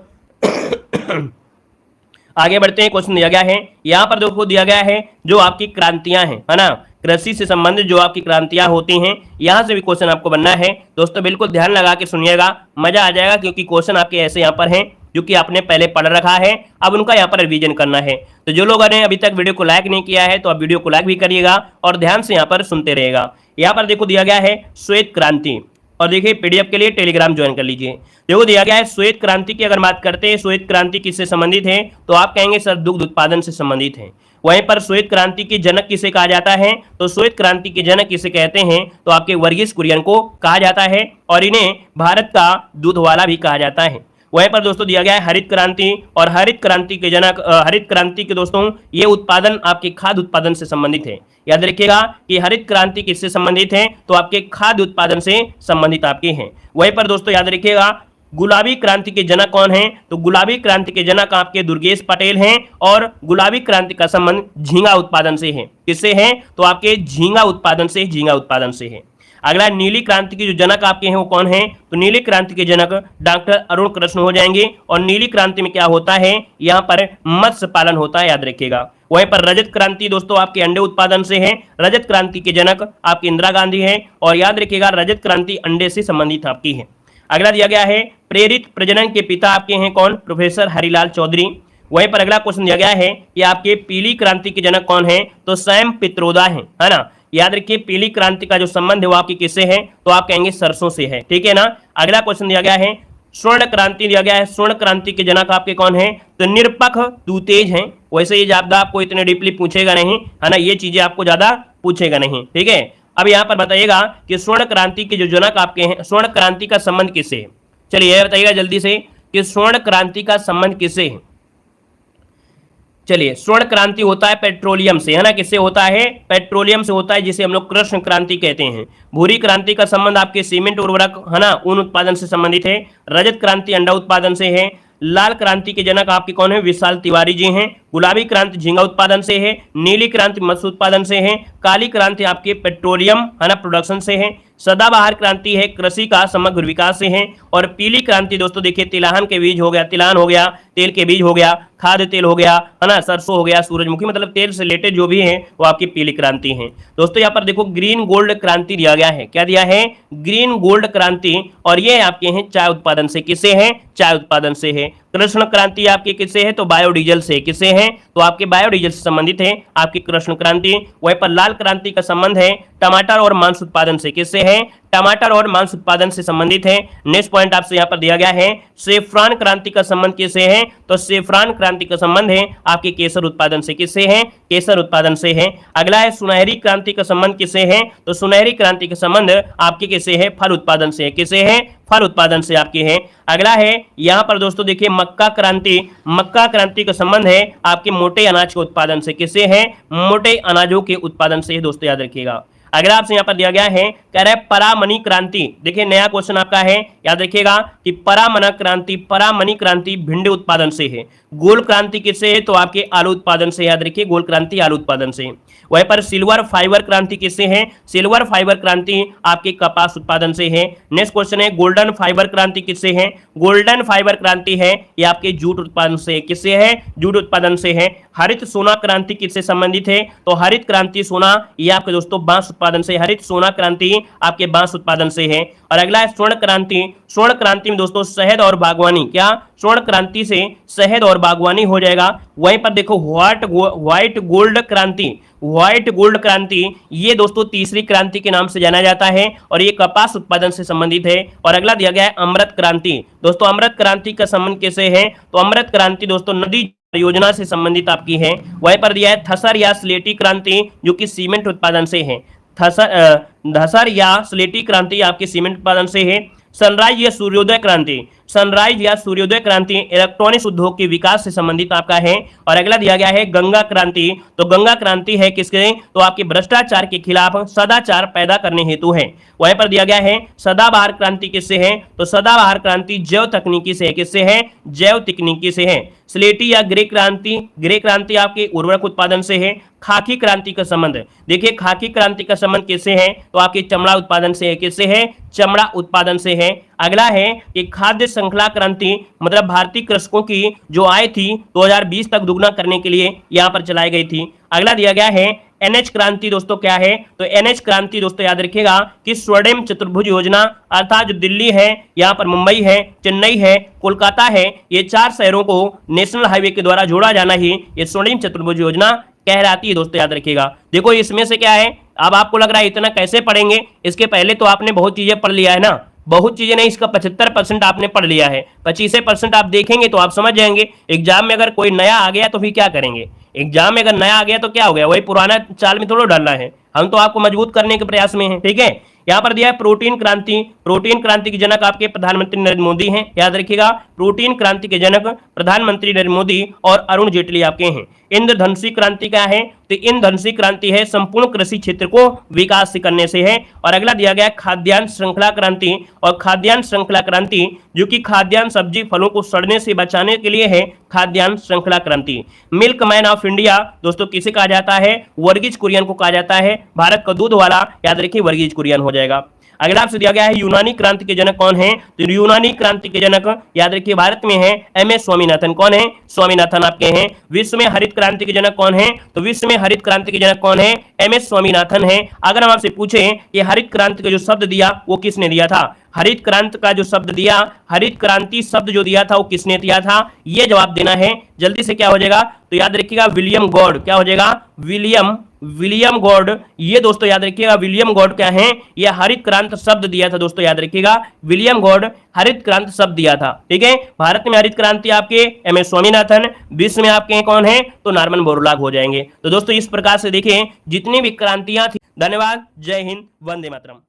आगे बढ़ते हैं। क्वेश्चन दिया गया है, यहाँ पर देखो दिया गया है जो आपकी क्रांतियां हैं, है ना, कृषि से संबंधित जो आपकी क्रांतियां होती हैं, यहाँ से भी क्वेश्चन आपको बनना है। दोस्तों बिल्कुल ध्यान लगा के सुनिएगा, मजा आ जाएगा, क्योंकि क्वेश्चन आपके ऐसे यहाँ पर हैं जो कि आपने पहले पढ़ रखा है, अब उनका यहाँ पर रिवीजन करना है। तो जो लोगों ने अभी तक वीडियो को लाइक नहीं किया है तो आप वीडियो को लाइक भी करिएगा और ध्यान से यहाँ पर सुनते रहेगा। यहाँ पर देखो दिया गया है श्वेत क्रांति, और देखिए पीडीएफ के लिए टेलीग्राम ज्वाइन कर लीजिए। देखो दिया गया है श्वेत क्रांति की अगर बात करते हैं, श्वेत क्रांति किससे संबंधित है, तो आप कहेंगे सर दुग्ध उत्पादन से संबंधित है। वहीं पर श्वेत क्रांति के जनक किसे कहा जाता है, तो श्वेत क्रांति के जनक किसे कहते हैं, तो आपके वर्गीस कुरियन को कहा जाता है, और इन्हें भारत का दूध वाला भी कहा जाता है। वहीं पर दोस्तों दिया गया है हरित क्रांति, और हरित क्रांति के जनक हरित क्रांति के दोस्तों ये उत्पादन आपके खाद्य उत्पादन से संबंधित है। याद रखिएगा कि हरित क्रांति किससे संबंधित है, तो आपके खाद्य उत्पादन से संबंधित आपके हैं। वहीं पर दोस्तों याद रखिएगा गुलाबी क्रांति के जनक कौन हैं, तो गुलाबी क्रांति के जनक आपके दुर्गेश पटेल हैं, और गुलाबी क्रांति का संबंध झींगा उत्पादन से है। किससे है, तो आपके झींगा उत्पादन से, झींगा उत्पादन से है। अगला नीली क्रांति के जो जनक आपके हैं वो कौन है, तो नीली क्रांति के जनक डॉक्टर अरुण कृष्ण हो जाएंगे। और नीली क्रांति में क्या होता है, यहाँ पर मत्स्य पालन होता है, याद रखिएगा। वहीं पर रजत क्रांति दोस्तों आपके अंडे उत्पादन से है। रजत क्रांति के जनक आपकी इंदिरा गांधी है, और याद रखिएगा रजत क्रांति अंडे से संबंधित आपकी है। अगला दिया गया है प्रेरित प्रजनन के पिता आपके हैं कौन, प्रोफेसर हरिलाल चौधरी। वहीं पर अगला क्वेश्चन दिया गया है कि आपके पीली क्रांति के जनक कौन है, तो सैम पित्रोदा है ना। याद रखिए पीली क्रांति का जो संबंध है वो आपकी किससे है, तो आप कहेंगे सरसों से है। ठीक है ना। अगला क्वेश्चन दिया गया है स्वर्ण क्रांति दिया गया है, स्वर्ण क्रांति के जनक आपके कौन है? तो निरपख दुतेज हैं। वैसे ये ज्यादा आपको इतने डीपली पूछेगा नहीं, है ना, ये चीजें आपको ज्यादा पूछेगा नहीं, ठीक है। अब यहाँ पर बताइएगा कि स्वर्ण क्रांति के जो जनक आपके हैं, स्वर्ण क्रांति का संबंध किससे है? चलिए यह बताइएगा जल्दी से कि स्वर्ण क्रांति का संबंध किससे है? चलिए, स्वर्ण क्रांति होता है पेट्रोलियम से, है ना, किससे होता है? पेट्रोलियम से होता है, जिसे हम लोग कृष्ण क्रांति कहते हैं। भूरी क्रांति का संबंध आपके सीमेंट उर्वरक, है ना, ऊन उत्पादन से संबंधित है। रजत क्रांति अंडा उत्पादन से है। लाल क्रांति के जनक आपके कौन है? विशाल तिवारी जी हैं। गुलाबी क्रांति झींगा उत्पादन से है। नीली क्रांति मत्स्य उत्पादन से है। काली क्रांति आपके पेट्रोलियम, है ना, प्रोडक्शन से है। सदाबहार क्रांति है कृषि का समग्र विकास से है। और पीली क्रांति दोस्तों देखिए, तिलहन के बीज हो गया, तिलहन हो गया, तेल के बीज हो गया, खाद्य तेल हो गया, है ना, सरसों हो गया, सूरजमुखी, मतलब तेल से रिलेटेड जो भी है वो आपकी पीली क्रांति है। दोस्तों यहाँ पर देखो ग्रीन गोल्ड क्रांति दिया गया है। क्या दिया है? ग्रीन गोल्ड क्रांति। और ये आपके हैं चाय उत्पादन से। किससे है? चाय उत्पादन से है। कृष्ण क्रांति आपकी किससे है? तो बायोडीजल से। किससे है? तो आपके बायोडीजल से संबंधित है आपकी कृष्ण क्रांति। वहीं पर लाल क्रांति का संबंध है टमाटर और मांस उत्पादन से। किससे है? टमाटर और मांस उत्पादन से संबंधित है। नेक्स्ट पॉइंट आपसे यहाँ पर दिया गया है, सेफ्रॉन क्रांति का संबंध किससे है? तो सेफ्रॉन क्रांति का संबंध है आपके केसर उत्पादन से। किससे है? केसर उत्पादन से है। अगला है सुनहरी क्रांति का संबंध किससे है? तो सुनहरी क्रांति का संबंध आपके किससे है? फल उत्पादन से। किससे है? फल उत्पादन से आपके है। अगला है यहाँ पर दोस्तों देखिए मक्का क्रांति। मक्का क्रांति का संबंध है आपके मोटे अनाज के उत्पादन से। किससे है? मोटे अनाजों के उत्पादन से, दोस्तों याद रखिएगा। अगला आपसे यहाँ पर दिया गया है, कह रहा है परामनी क्रांति। देखिए नया क्वेश्चन आपका है, याद रखिएगा कि परामनी क्रांति भिंडी उत्पादन से है। गोल क्रांति किससे है? तो आपके आलू उत्पादन से। याद रखिए गोल क्रांति आलू उत्पादन से। वहीं पर सिल्वर फाइबर क्रांति किससे है? सिल्वर फाइबर क्रांति आपके कपास उत्पादन से है। नेक्स्ट क्वेश्चन है गोल्डन फाइबर क्रांति किससे है? गोल्डन फाइबर क्रांति है ये आपके जूट उत्पादन से। किससे है? जूट उत्पादन से है। हरित सोना क्रांति किससे संबंधित है? तो हरित क्रांति सोना ये आपके दोस्तों बांस उत्पादन से। हरित सोना क्रांति आपके बांस उत्पादन से है। और अगला है स्वर्ण क्रांति। स्वर्ण क्रांति में दोस्तों शहद और बागवानी। क्या? स्वर्ण क्रांति से शहद और बागवानी हो जाएगा। वहीं पर देखो व्हाइट गोल्ड क्रांति। व्हाइट गोल्ड क्रांति ये दोस्तों तीसरी क्रांति के नाम से जाना जाता है और ये कपास उत्पादन से संबंधित है। और अगला दिया गया है अमृत क्रांति। दोस्तों अमृत क्रांति का संबंध कैसे है? तो अमृत क्रांति दोस्तों नदी योजना से संबंधित आपकी है। वहीं पर दिया है थसर या स्लेटी क्रांति जो कि सीमेंट उत्पादन से है। धसर या स्लेटी क्रांति आपके सीमेंट उत्पादन से है। सनराइज या सूर्योदय क्रांति। सनराइज या सूर्योदय क्रांति इलेक्ट्रॉनिक्स उद्योग के विकास से संबंधित आपका है। और अगला दिया गया है गंगा क्रांति। तो गंगा क्रांति है किसके? तो आपके भ्रष्टाचार के खिलाफ सदाचार पैदा करने हेतु है। वहीं पर दिया गया है सदाबहार क्रांति किससे है? तो सदाबहार क्रांति जैव तकनीकी से है। किससे है? जैव तकनीकी से है। स्लेटी या ग्रे क्रांति आपके उर्वरक उत्पादन से है। खाकी क्रांति का संबंध, देखिए खाकी क्रांति का संबंध किससे है? तो आपके चमड़ा उत्पादन से है। किससे है? चमड़ा उत्पादन से है। अगला है कि खाद्य श्रृंखला क्रांति, मतलब भारतीय कृषकों की जो आय थी 2020 तक दुगना करने के लिए यहां पर चलाई गई थी। अगला दिया गया है एनएच क्रांति। दोस्तों क्या है? तो एनएच क्रांति दोस्तों याद रखिएगा कि स्वर्णिम चतुर्भुज योजना, अर्थात जो दिल्ली है, यहाँ पर मुंबई है, चेन्नई है, कोलकाता है, ये 4 शहरों को नेशनल हाईवे के द्वारा जोड़ा जाना ही ये स्वर्णिम चतुर्भुज योजना कहलाती है। दोस्तों याद रखिएगा। देखो इसमें से क्या है, अब आपको लग रहा है इतना कैसे पढ़ेंगे, इसके पहले तो आपने बहुत चीजें पढ़ लिया है ना। बहुत चीजें नहीं, इसका 75% आपने पढ़ लिया है। 25% आप देखेंगे तो आप समझ जाएंगे। एग्जाम में अगर कोई नया आ गया तो फिर क्या करेंगे? एग्जाम में अगर नया आ गया तो क्या हो गया? वही पुराना चाल में थोड़ा डालना है। हम तो आपको मजबूत करने के प्रयास में हैं, ठीक है। यहाँ पर दिया है प्रोटीन क्रांति। प्रोटीन क्रांति के जनक आपके प्रधानमंत्री नरेंद्र मोदी हैं। याद रखिएगा प्रोटीन क्रांति के जनक प्रधानमंत्री नरेंद्र मोदी और अरुण जेटली आपके हैं। इंद्रधनुषी क्रांति क्या है? तो इंद्रधनुषी क्रांति है संपूर्ण कृषि क्षेत्र को विकास करने से है। और अगला दिया गया खाद्यान्न श्रृंखला क्रांति। और खाद्यान्न श्रृंखला क्रांति जो कि खाद्यान्न सब्जी फलों को सड़ने से बचाने के लिए है खाद्यान्न श्रृंखला क्रांति। मिल्क मैन ऑफ इंडिया दोस्तों किसे कहा जाता है? वर्गीज कुरियन को कहा जाता है। भारत का दूध वाला, याद रखिए वर्गीज कुरियन हो जाएगा। अगला आपसे दिया गया है यूनानी क्रांति के जनक कौन है? तो यूनानी क्रांति के जनक याद रखिए भारत में है एमएस स्वामीनाथन। कौन है? स्वामीनाथन आपके हैं। विश्व में हरित क्रांति के जनक कौन है? तो विश्व में हरित क्रांति के जनक कौन है? एमएस स्वामीनाथन है। अगर हम आपसे पूछें कि हरित क्रांति का जो शब्द दिया वो किसने दिया था? हरित क्रांति का जो शब्द दिया, हरित क्रांति शब्द जो दिया था वो किसने दिया था, ये जवाब देना है। जल्दी से क्या हो जाएगा, तो याद रखिएगा विलियम गॉड। क्या हो जाएगा, विलियम गॉड। ये दोस्तों याद रखिएगा विलियम गॉड क्या है, ये हरित क्रांति शब्द दिया था दोस्तों, याद रखिएगा विलियम गॉड हरित क्रांति शब्द दिया था। ठीक है, भारत में हरित क्रांति आपके एम एस स्वामीनाथन, विश्व में आपके कौन है, तो नॉर्मन बोरलॉग हो जाएंगे। तो दोस्तों इस प्रकार से देखिए जितनी भी क्रांतियां थी। धन्यवाद, जय हिंद, वंदे मातरम।